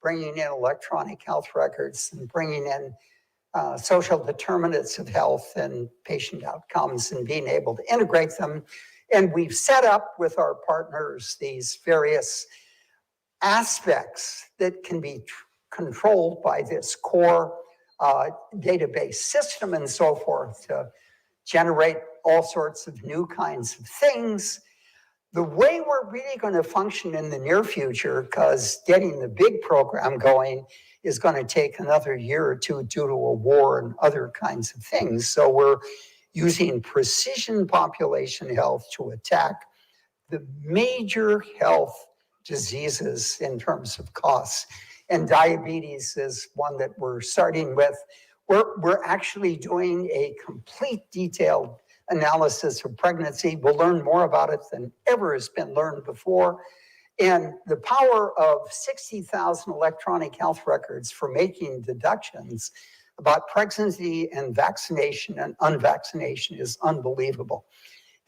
bringing in electronic health records, and bringing in social determinants of health and patient outcomes and being able to integrate them. And we've set up with our partners these various aspects that can be controlled by this core database system and so forth to generate all sorts of new kinds of things. The way we're really going to function in the near future, because getting the big program going is going to take another year or two due to a war and other kinds of things. So we're using precision population health to attack the major health diseases in terms of costs. And diabetes is one that we're starting with. We're actually doing a complete detailed analysis of pregnancy. We'll learn more about it than ever has been learned before. And the power of 60,000 electronic health records for making deductions about pregnancy and vaccination and unvaccination is unbelievable.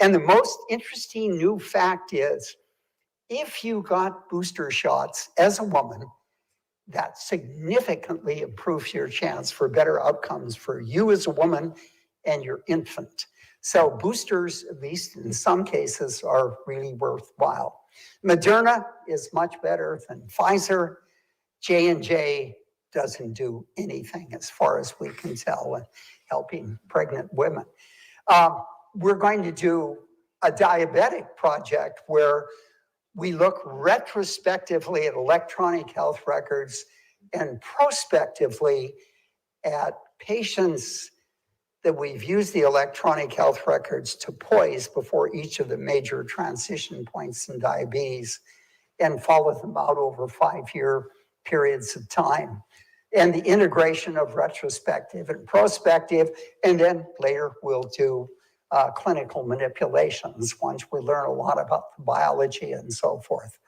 And the most interesting new fact is, if you got booster shots as a woman, that significantly improves your chance for better outcomes for you as a woman and your infant. So boosters, at least in some cases, are really worthwhile. Moderna is much better than Pfizer. J&J doesn't do anything as far as we can tell in helping pregnant women. We're going to do a diabetic project where we look retrospectively at electronic health records and prospectively at patients that we've used the electronic health records to poise before each of the major transition points in diabetes and follow them out over 5-year periods of time. And the integration of retrospective and prospective, and then later we'll do clinical manipulations once we learn a lot about the biology and so forth.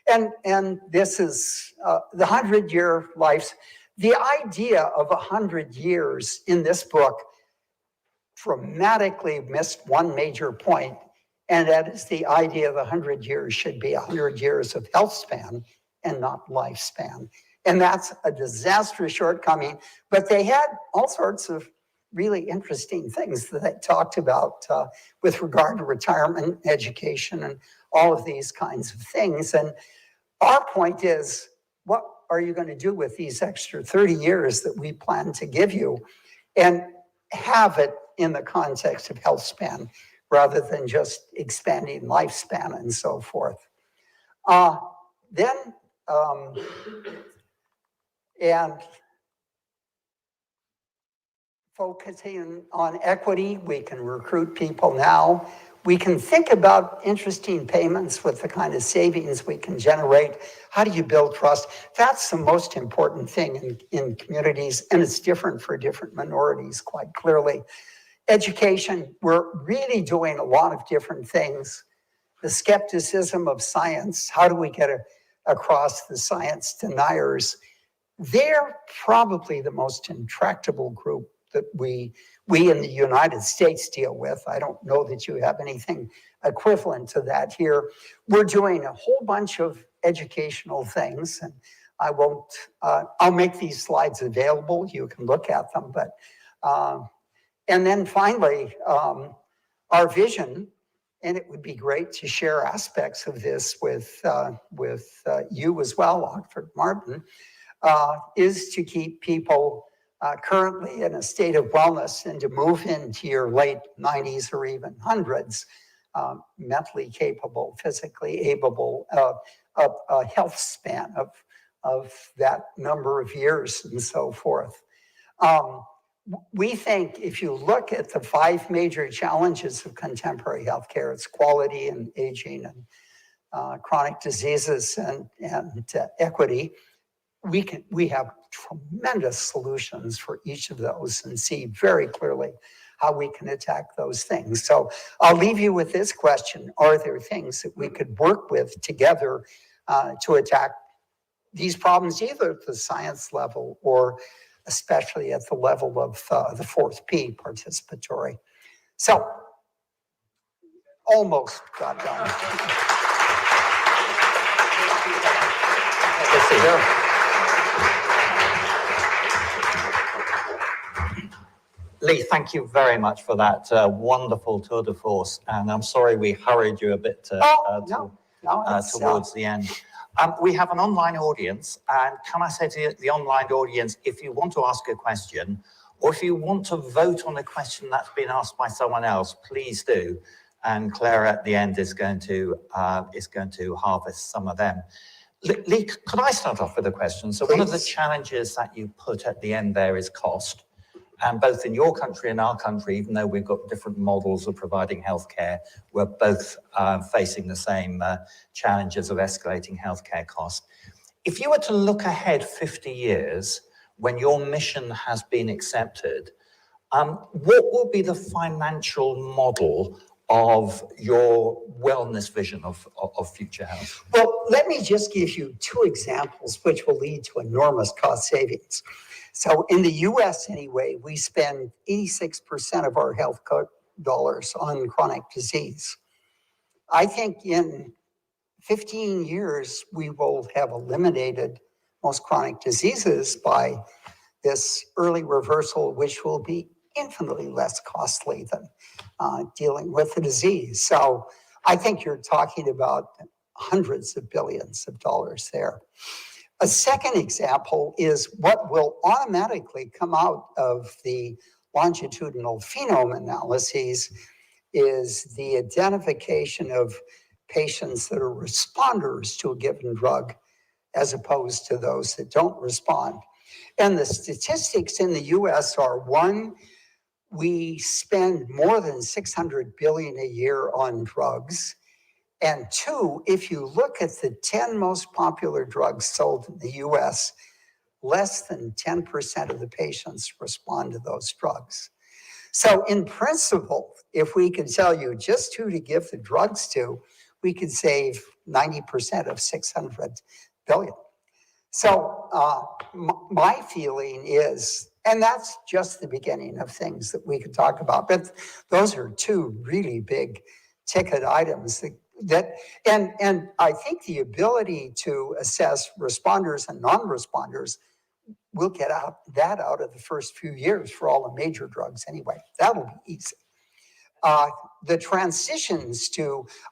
And this is the 100-year life. The idea of 100 years in this book dramatically missed one major point, and that is the idea that 100 years should be 100 years of health span and not lifespan. And that's a disastrous shortcoming, but they had all sorts of really interesting things that they talked about with regard to retirement, education, and all of these kinds of things. And our point is, what are you going to do with these extra 30 years that we plan to give you? And have it in the context of health span rather than just expanding lifespan and so forth. And focusing on equity, we can recruit people now. We can think about interesting payments with the kind of savings we can generate. How do you build trust? That's the most important thing in communities, and it's different for different minorities quite clearly. Education, we're really doing a lot of different things. The skepticism of science, how do we get across the science deniers? They're probably the most intractable group that we in the United States deal with. I don't know that you have anything equivalent to that here. We're doing a whole bunch of educational things, and I won't, I'll make these slides available. You can look at them, but, and then finally, our vision, and it would be great to share aspects of this with you as well, Dr. Martin, is to keep people currently in a state of wellness and to move into your late 90s or even hundreds, mentally capable, physically able, a health span of that number of years and so forth. We think if you look at the 5 major challenges of contemporary healthcare, it's quality and aging and chronic diseases and equity. We have tremendous solutions for each of those and see very clearly how we can attack those things. So I'll leave you with this question. Are there things that we could work with together to attack these problems, either at the science level or especially at the level of the 4th P, participatory? So almost got done. Let's see here. Lee, thank you very much for that wonderful tour de force, and I'm sorry we hurried you a bit towards the end. We have an online audience, and can I say to the online audience, if you want to ask a question, or if you want to vote on a question that's been asked by someone else, please do, and Clara at the end is going to harvest some of them. Lee, could I start off with a question? So one of the challenges that you put at the end there is cost. And both in your country and our country, even though we've got different models of providing healthcare, we're both facing the same challenges of escalating healthcare costs. If you were to look ahead 50 years, when your mission has been accepted, what will be the financial model of your wellness vision of future health? Well, let me just give you 2 examples which will lead to enormous cost savings. So in the US anyway, we spend 86% of our health dollars on chronic disease. I think in 15 years, we will have eliminated most chronic diseases by this early reversal, which will be infinitely less costly than dealing with the disease. So I think you're talking about hundreds of billions of dollars there. A second example is what will automatically come out of the longitudinal phenome analyses is the identification of patients that are responders to a given drug as opposed to those that don't respond. And the statistics in the US are, 1, we spend more than $600 billion a year on drugs. And 2, if you look at the 10 most popular drugs sold in the US, less than 10% of the patients respond to those drugs. So in principle, if we could tell you just who to give the drugs to, we could save 90% of 600 billion. So my feeling is, and that's just the beginning of things that we could talk about, but those are 2 really big ticket items and I think the ability to assess responders and non-responders will get that out of the first few years for all the major drugs anyway. That'll be easy. The transitions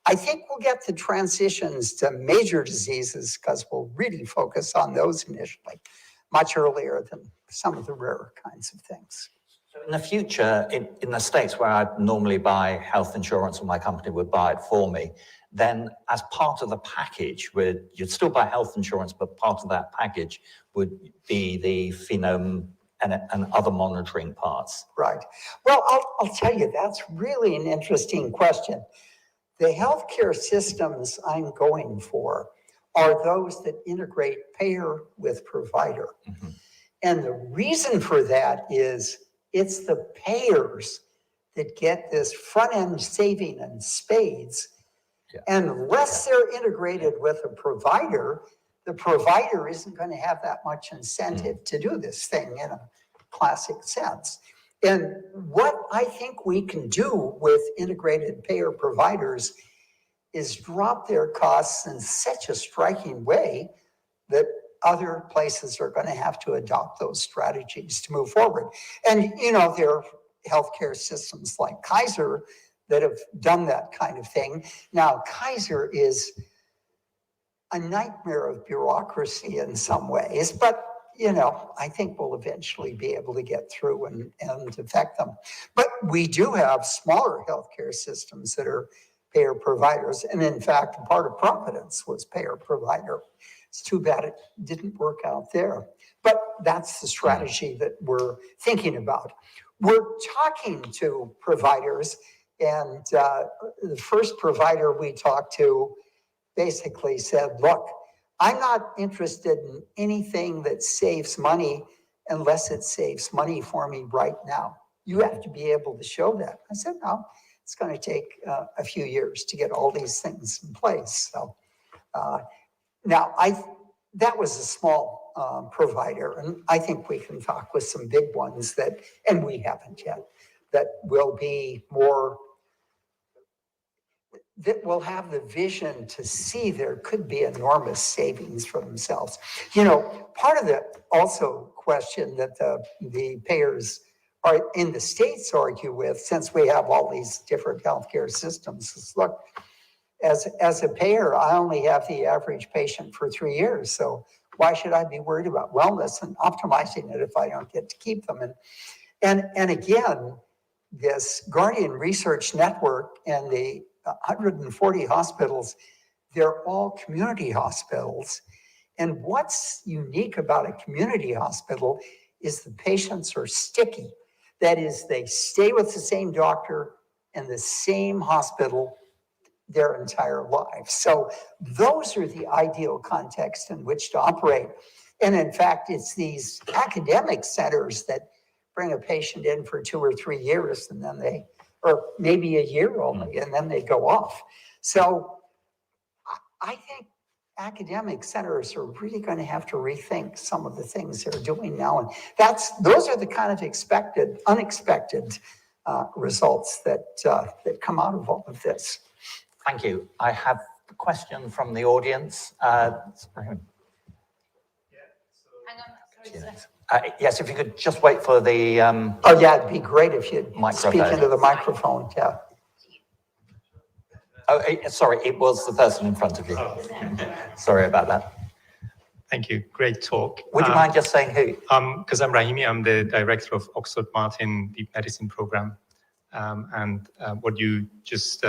I think we'll get the transitions to major diseases because we'll really focus on those initially, much earlier than some of the rarer kinds of things. So in the future, in the States where I'd normally buy health insurance or my company would buy it for me, then as part of the package, you'd still buy health insurance, but part of that package would be the phenome and other monitoring parts. Right. Well, I'll tell you, that's really an interesting question. The healthcare systems I'm going for are those that integrate payer with provider. Mm-hmm. And the reason for that is it's the payers that get this front-end saving in spades. Yeah. And unless they're integrated with a provider, the provider isn't going to have that much incentive to do this thing in a classic sense. And what I think we can do with integrated payer providers is drop their costs in such a striking way that other places are going to have to adopt those strategies to move forward. And, you know, there are healthcare systems like Kaiser that have done that kind of thing. Now, Kaiser is a nightmare of bureaucracy in some ways, but, you know, I think we'll eventually be able to get through and affect them. But we do have smaller healthcare systems that are payer providers. And in fact, part of Providence was payer provider. It's too bad it didn't work out there. But that's the strategy that we're thinking about. We're talking to providers, and the first provider we talked to basically said, look, I'm not interested in anything that saves money unless it saves money for me right now. You have to be able to show that. I said, no, it's going to take a few years to get all these things in place. So now that was a small provider, and I think we can talk with some big ones that, and we haven't yet, that will be more, that will have the vision to see there could be enormous savings for themselves. You know, part of the also question that the payers are in the States argue with, since we have all these different healthcare systems, is look, as a payer, I only have the average patient for 3 years. So why should I be worried about wellness and optimizing it if I don't get to keep them? And again, this Guardian Research Network and the 140 hospitals, they're all community hospitals. And what's unique about a community hospital is the patients are sticky. That is, they stay with the same doctor and the same hospital their entire lives. So those are the ideal contexts in which to operate. And in fact, it's these academic centers that bring a patient in for 2 or 3 years, and then they, or maybe a year only, and then they go off. So I think academic centers are really going to have to rethink some of the things they're doing now. And those are the kind of unexpected results that come out of all of this. Thank you. I have a question from the audience. Yes, if you could just wait for the... oh, yeah, it'd be great if you'd speak microphone. into the microphone, yeah. Oh, sorry, it was the person in front of you. Sorry about that. Thank you. Great talk. Would you mind just saying who? Because I'm Rahimi, I'm the director of Oxford Martin Deep Medicine Program. And what you just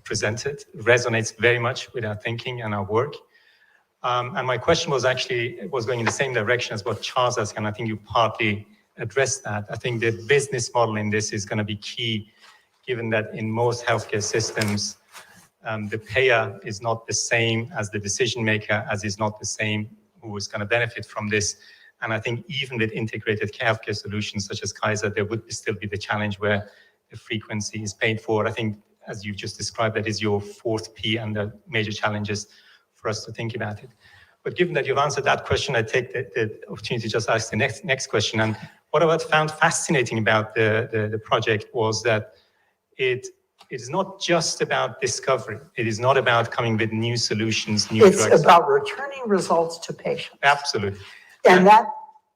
presented resonates very much with our thinking and our work. And my question was going in the same direction as what Charles asked, and I think you partly addressed that. I think the business model in this is going to be key, given that in most healthcare systems, the payer is not the same as the decision maker, as is not the same who is going to benefit from this. And I think even with integrated healthcare solutions such as Kaiser, there would still be the challenge where the frequency is paid for. I think, as you've just described, that is your 4th P and the major challenges for us to think about it. But given that you've answered that question, I take the opportunity to just ask the next question. And what I found fascinating about the project was that it is not just about discovery. It is not about coming with new solutions, new drugs. It's about returning results to patients. Absolutely. And that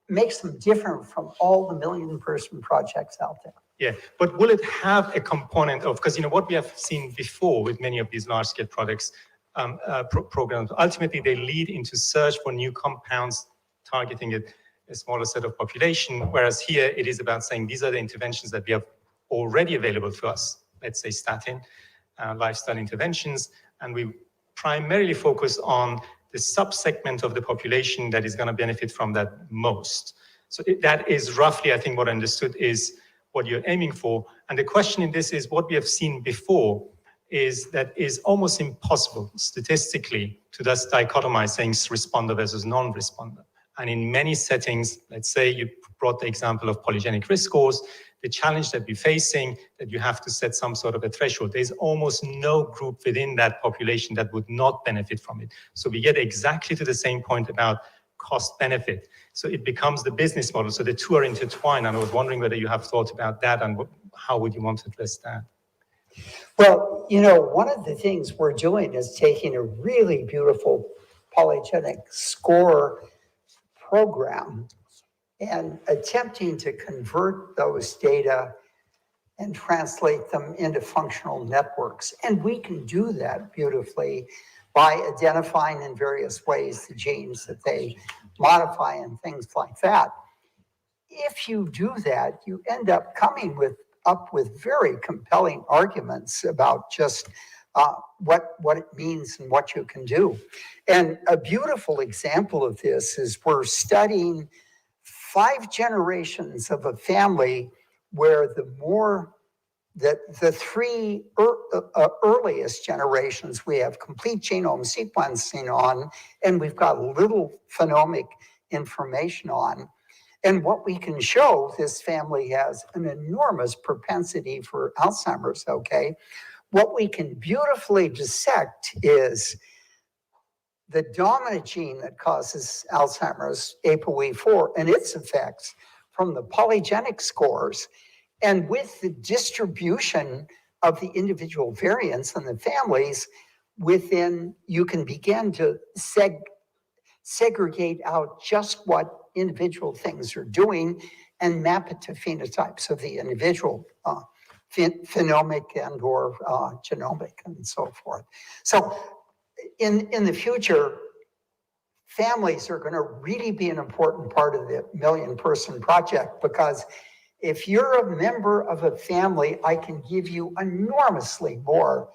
makes them different from all the million-person projects out there. Yeah, but will it have a component of, because what we have seen before with many of these large-scale products, programs, ultimately they lead into search for new compounds targeting a smaller set of population, whereas here it is about saying these are the interventions that we have already available to us, let's say statin, lifestyle interventions, and we primarily focus on the subsegment of the population that is going to benefit from that most. So that is roughly, I think, what I understood is what you're aiming for. And the question in this is what we have seen before is that is almost impossible statistically to just dichotomize saying responder versus non-responder. And in many settings, let's say you brought the example of polygenic risk scores, the challenge that we're facing, that you have to set some sort of a threshold. There's almost no group within that population that would not benefit from it. So we get exactly to the same point about cost benefit. So it becomes the business model. So the two are intertwined. And I was wondering whether you have thought about that and how would you want to address that? Well, one of the things we're doing is taking a really beautiful polygenic score program and attempting to convert those data and translate them into functional networks. And we can do that beautifully by identifying in various ways the genes that they modify and things like that. If you do that, you end up coming up with very compelling arguments about just what it means and what you can do. And a beautiful example of this is we're studying 5 generations of a family where the 3 earliest generations we have complete genome sequencing on, and we've got little phenomic information on. And what we can show, this family has an enormous propensity for Alzheimer's, okay? What we can beautifully dissect is the dominant gene that causes Alzheimer's, ApoE4, and its effects from the polygenic scores. And with the distribution of the individual variants in the families, you can begin to segregate out just what individual things are doing and map it to phenotypes of the individual, phenomic and or genomic and so forth. So in the future, families are going to really be an important part of the million-person project, because if you're a member of a family, I can give you enormously more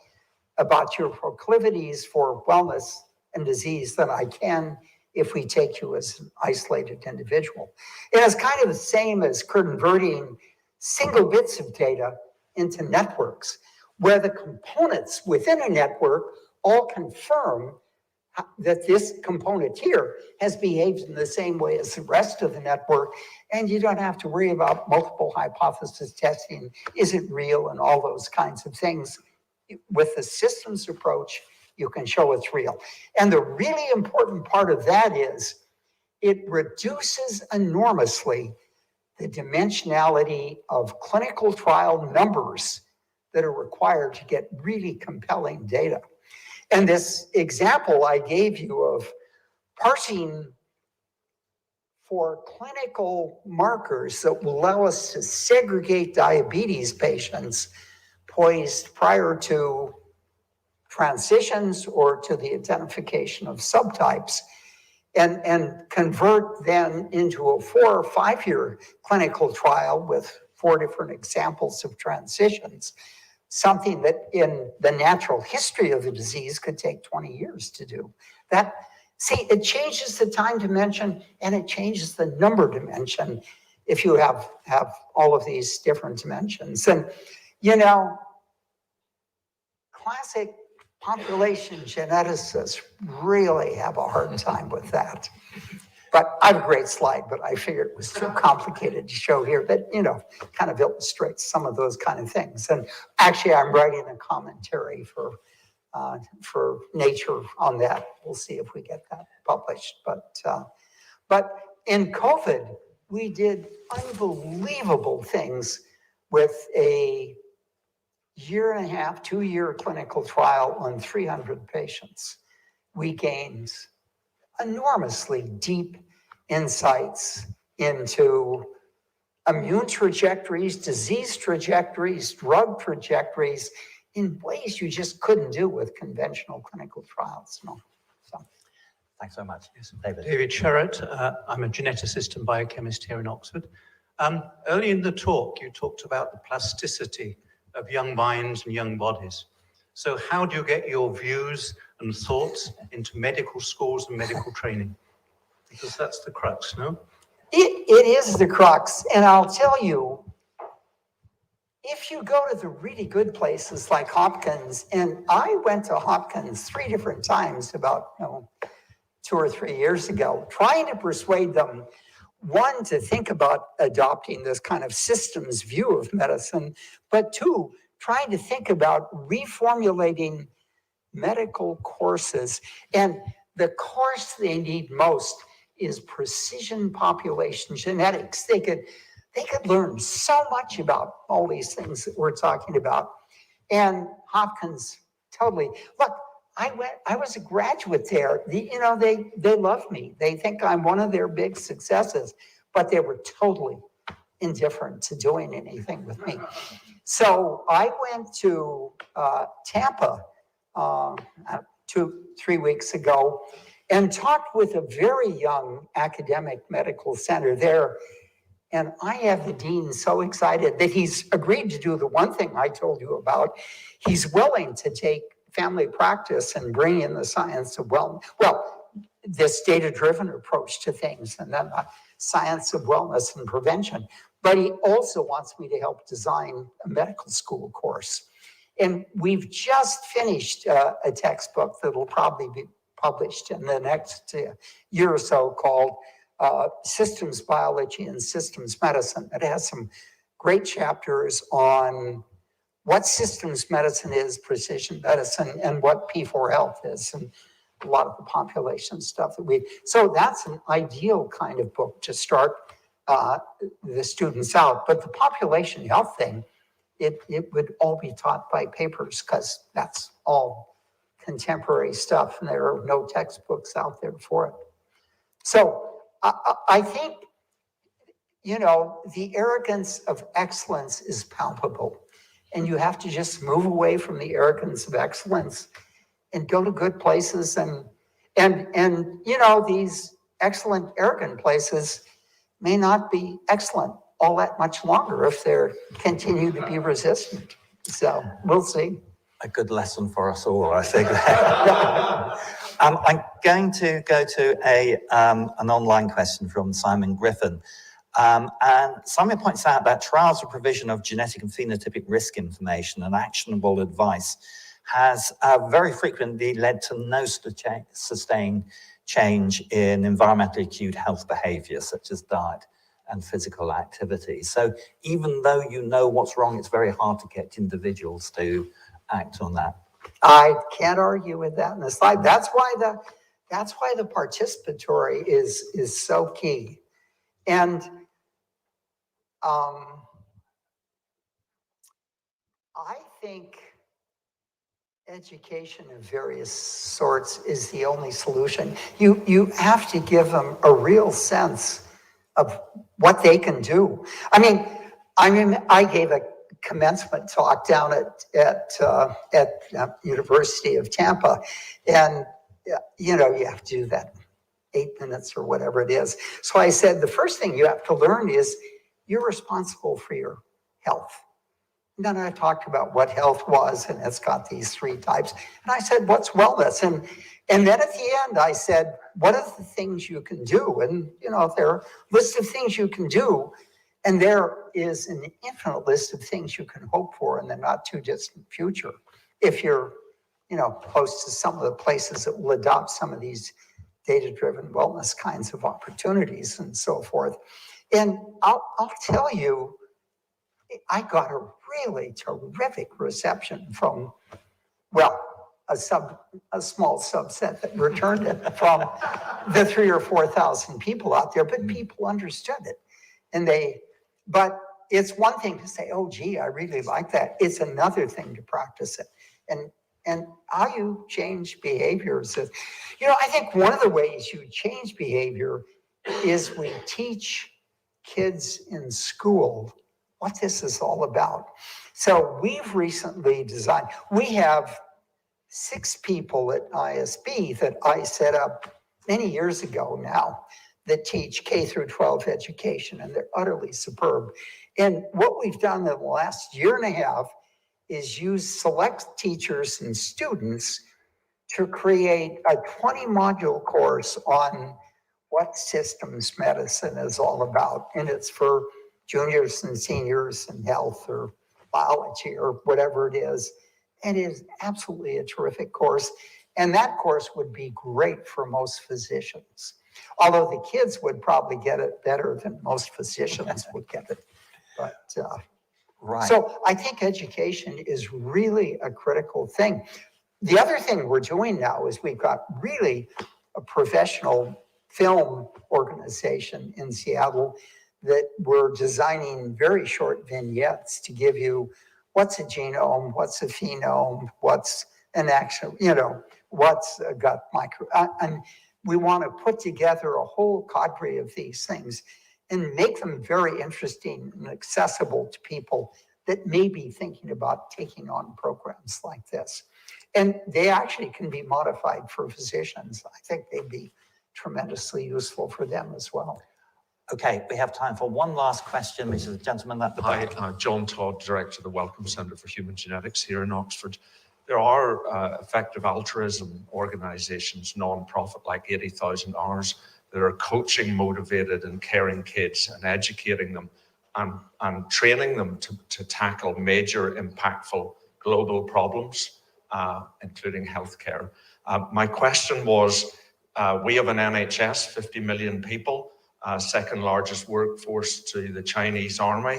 about your proclivities for wellness and disease than I can if we take you as an isolated individual. It is kind of the same as converting single bits of data into networks, where the components within a network all confirm that this component here has behaved in the same way as the rest of the network, and you don't have to worry about multiple hypothesis testing, is it real, and all those kinds of things. With the systems approach, you can show it's real. And the really important part of that is it reduces enormously the dimensionality of clinical trial numbers that are required to get really compelling data. And this example I gave you of parsing for clinical markers that will allow us to segregate diabetes patients poised prior to transitions or to the identification of subtypes, and convert then into a 4 or 5 year clinical trial with 4 different examples of transitions, something that in the natural history of the disease could take 20 years to do. It changes the time dimension and it changes the number dimension if you have all of these different dimensions. And, classic population geneticists really have a hard time with that. But I have a great slide, but I figured it was too complicated to show here, that, kind of illustrates some of those kind of things. And actually, I'm writing a commentary for Nature on that. We'll see if we get that published. But in COVID, we did unbelievable things with a 1.5 to 2 year clinical trial on 300 patients. We gained enormously deep insights into immune trajectories, disease trajectories, drug trajectories in ways you just couldn't do with conventional clinical trials. Thanks so much. Yes, David. David Sherratt. I'm a geneticist and biochemist here in Oxford. Early in the talk, you talked about the plasticity of young minds and young bodies. So how do you get your views and thoughts into medical schools and medical training? Because that's the crux, no? It is the crux. And I'll tell you, if you go to the really good places like Hopkins, and I went to Hopkins 3 different times about 2 or 3 years ago, trying to persuade them, 1, to think about adopting this kind of systems view of medicine, but 2, trying to think about reformulating medical courses. And the course they need most is precision population genetics. They could learn so much about all these things that we're talking about. And Hopkins totally, look, I was a graduate there. They love me. They think I'm one of their big successes, but they were totally indifferent to doing anything with me. So I went to Tampa 3 weeks ago and talked with a very young academic medical center there. And I have the dean so excited that he's agreed to do the one thing I told you about. He's willing to take family practice and bring in the science of wellness. Well, this data-driven approach to things, and then the science of wellness and prevention. But he also wants me to help design a medical school course. And we've just finished a textbook that will probably be published in the next year or so called Systems Biology and Systems Medicine. It has some great chapters on what systems medicine is, precision medicine, and what P4 health is, and a lot of the population stuff that so that's an ideal kind of book to start the students out. But the population health thing, it would all be taught by papers because that's all contemporary stuff and there are no textbooks out there for it. So I think, the arrogance of excellence is palpable, and you have to just move away from the arrogance of excellence and go to good places and these excellent, arrogant places may not be excellent all that much longer if they're continue to be resistant. So we'll see. A good lesson for us all, I think. I'm going to go to an online question from Simon Griffin. And Simon points out that trials for provision of genetic and phenotypic risk information and actionable advice has very frequently led to no sustained change in environmentally acute health behavior, such as diet and physical activity. So even though you know what's wrong, it's very hard to get individuals to act on that. I can't argue with that in the slide. That's why the participatory is so key. And I think education of various sorts is the only solution. You have to give them a real sense of what they can do. I mean, I gave a commencement talk down at University of Tampa, and you have to do that 8 minutes or whatever it is. So I said, the first thing you have to learn is you're responsible for your health. And then I talked about what health was, and it's got these 3 types. And I said, what's wellness? And then at the end, I said, what are the things you can do? And, there are lists of things you can do. And there is an infinite list of things you can hope for in the not too distant future if you're, close to some of the places that will adopt some of these data-driven wellness kinds of opportunities and so forth. And I'll tell you, I got a really terrific reception from, a small subset that returned it from the 3,000 or 4,000 people out there, but people understood it. But it's one thing to say, oh, gee, I really like that. It's another thing to practice it. And how you change behaviors is, I think one of the ways you change behavior is we teach kids in school what this is all about. So we've recently designed, we have 6 people at ISB that I set up many years ago now that teach K through 12 education, and they're utterly superb. And what we've done in the last year and a half is use select teachers and students to create a 20-module course on what systems medicine is all about. And it's for juniors and seniors in health or biology or whatever it is. And it is absolutely a terrific course. And that course would be great for most physicians. Although the kids would probably get it better than most physicians would get it. But right. So I think education is really a critical thing. The other thing we're doing now is we've got really a professional film organization in Seattle that we're designing very short vignettes to give you what's a genome, what's a phenome, what's an actual, what's a gut micro. And we want to put together a whole cadre of these things and make them very interesting and accessible to people that may be thinking about taking on programs like this. And they actually can be modified for physicians. I think they'd be tremendously useful for them as well. Okay, we have time for one last question, which is the gentleman at the back. Hi, John Todd, Director of the Wellcome Centre for Human Genetics here in Oxford. There are effective altruism organisations, non-profit like 80,000 Hours, that are coaching motivated and caring kids and educating them and training them to tackle major impactful global problems, including healthcare. My question was, we have an NHS, 50 million people, second largest workforce to the Chinese army.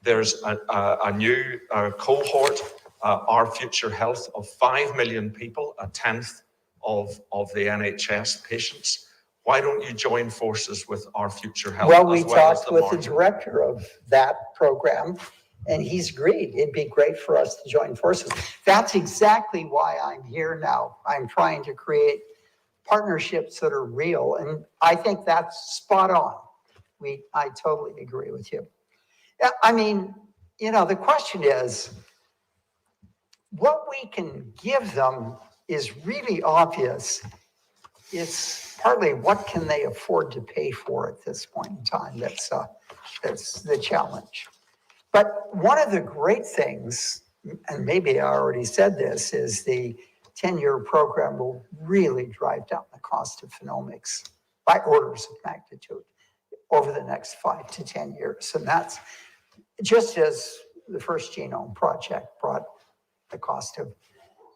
There's a new cohort, Our Future Health, of 5 million people, a tenth of the NHS patients. Why don't you join forces with Our Future Health? Well, we talked with the director of that program, and he's agreed. It'd be great for us to join forces. That's exactly why I'm here now. I'm trying to create partnerships that are real, and I think that's spot on. I totally agree with you. I mean, the question is, what we can give them is really obvious. It's partly what can they afford to pay for at this point in time. That's the challenge. But one of the great things, and maybe I already said this, is the 10-year program will really drive down the cost of phenomics by orders of magnitude over the next 5 to 10 years. And that's just as the first genome project brought the cost of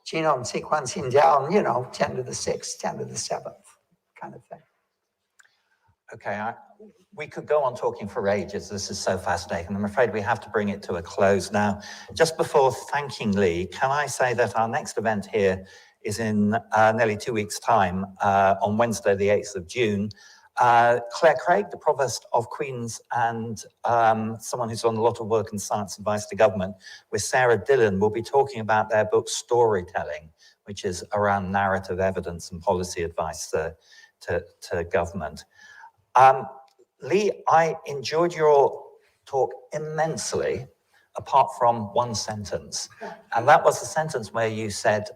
genome sequencing down, 10 to the 6th, 10 to the 7th kind of thing. Okay, we could go on talking for ages. This is so fascinating. I'm afraid we have to bring it to a close now. Just before thanking Lee, can I say that our next event here is in nearly 2 weeks' time, on Wednesday, the 8th of June. Claire Craig, the Provost of Queen's, and someone who's done a lot of work in science advice to government, with Sarah Dillon, will be talking about their book Storytelling, which is around narrative evidence and policy advice to government. Lee, I enjoyed your talk immensely, apart from one sentence. And that was the sentence where you said,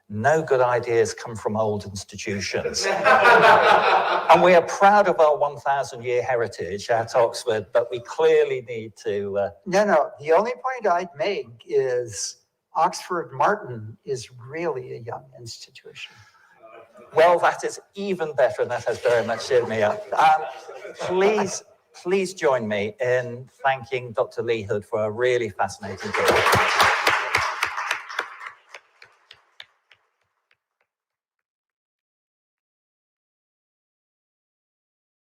no good ideas come from old institutions. And we are proud of our 1,000-year heritage at Oxford, but we clearly need to... No, the only point I'd make is Oxford Martin is really a young institution. Well, that is even better, and that has very much cheered me up. Please join me in thanking Dr. Lee Hood for a really fascinating talk.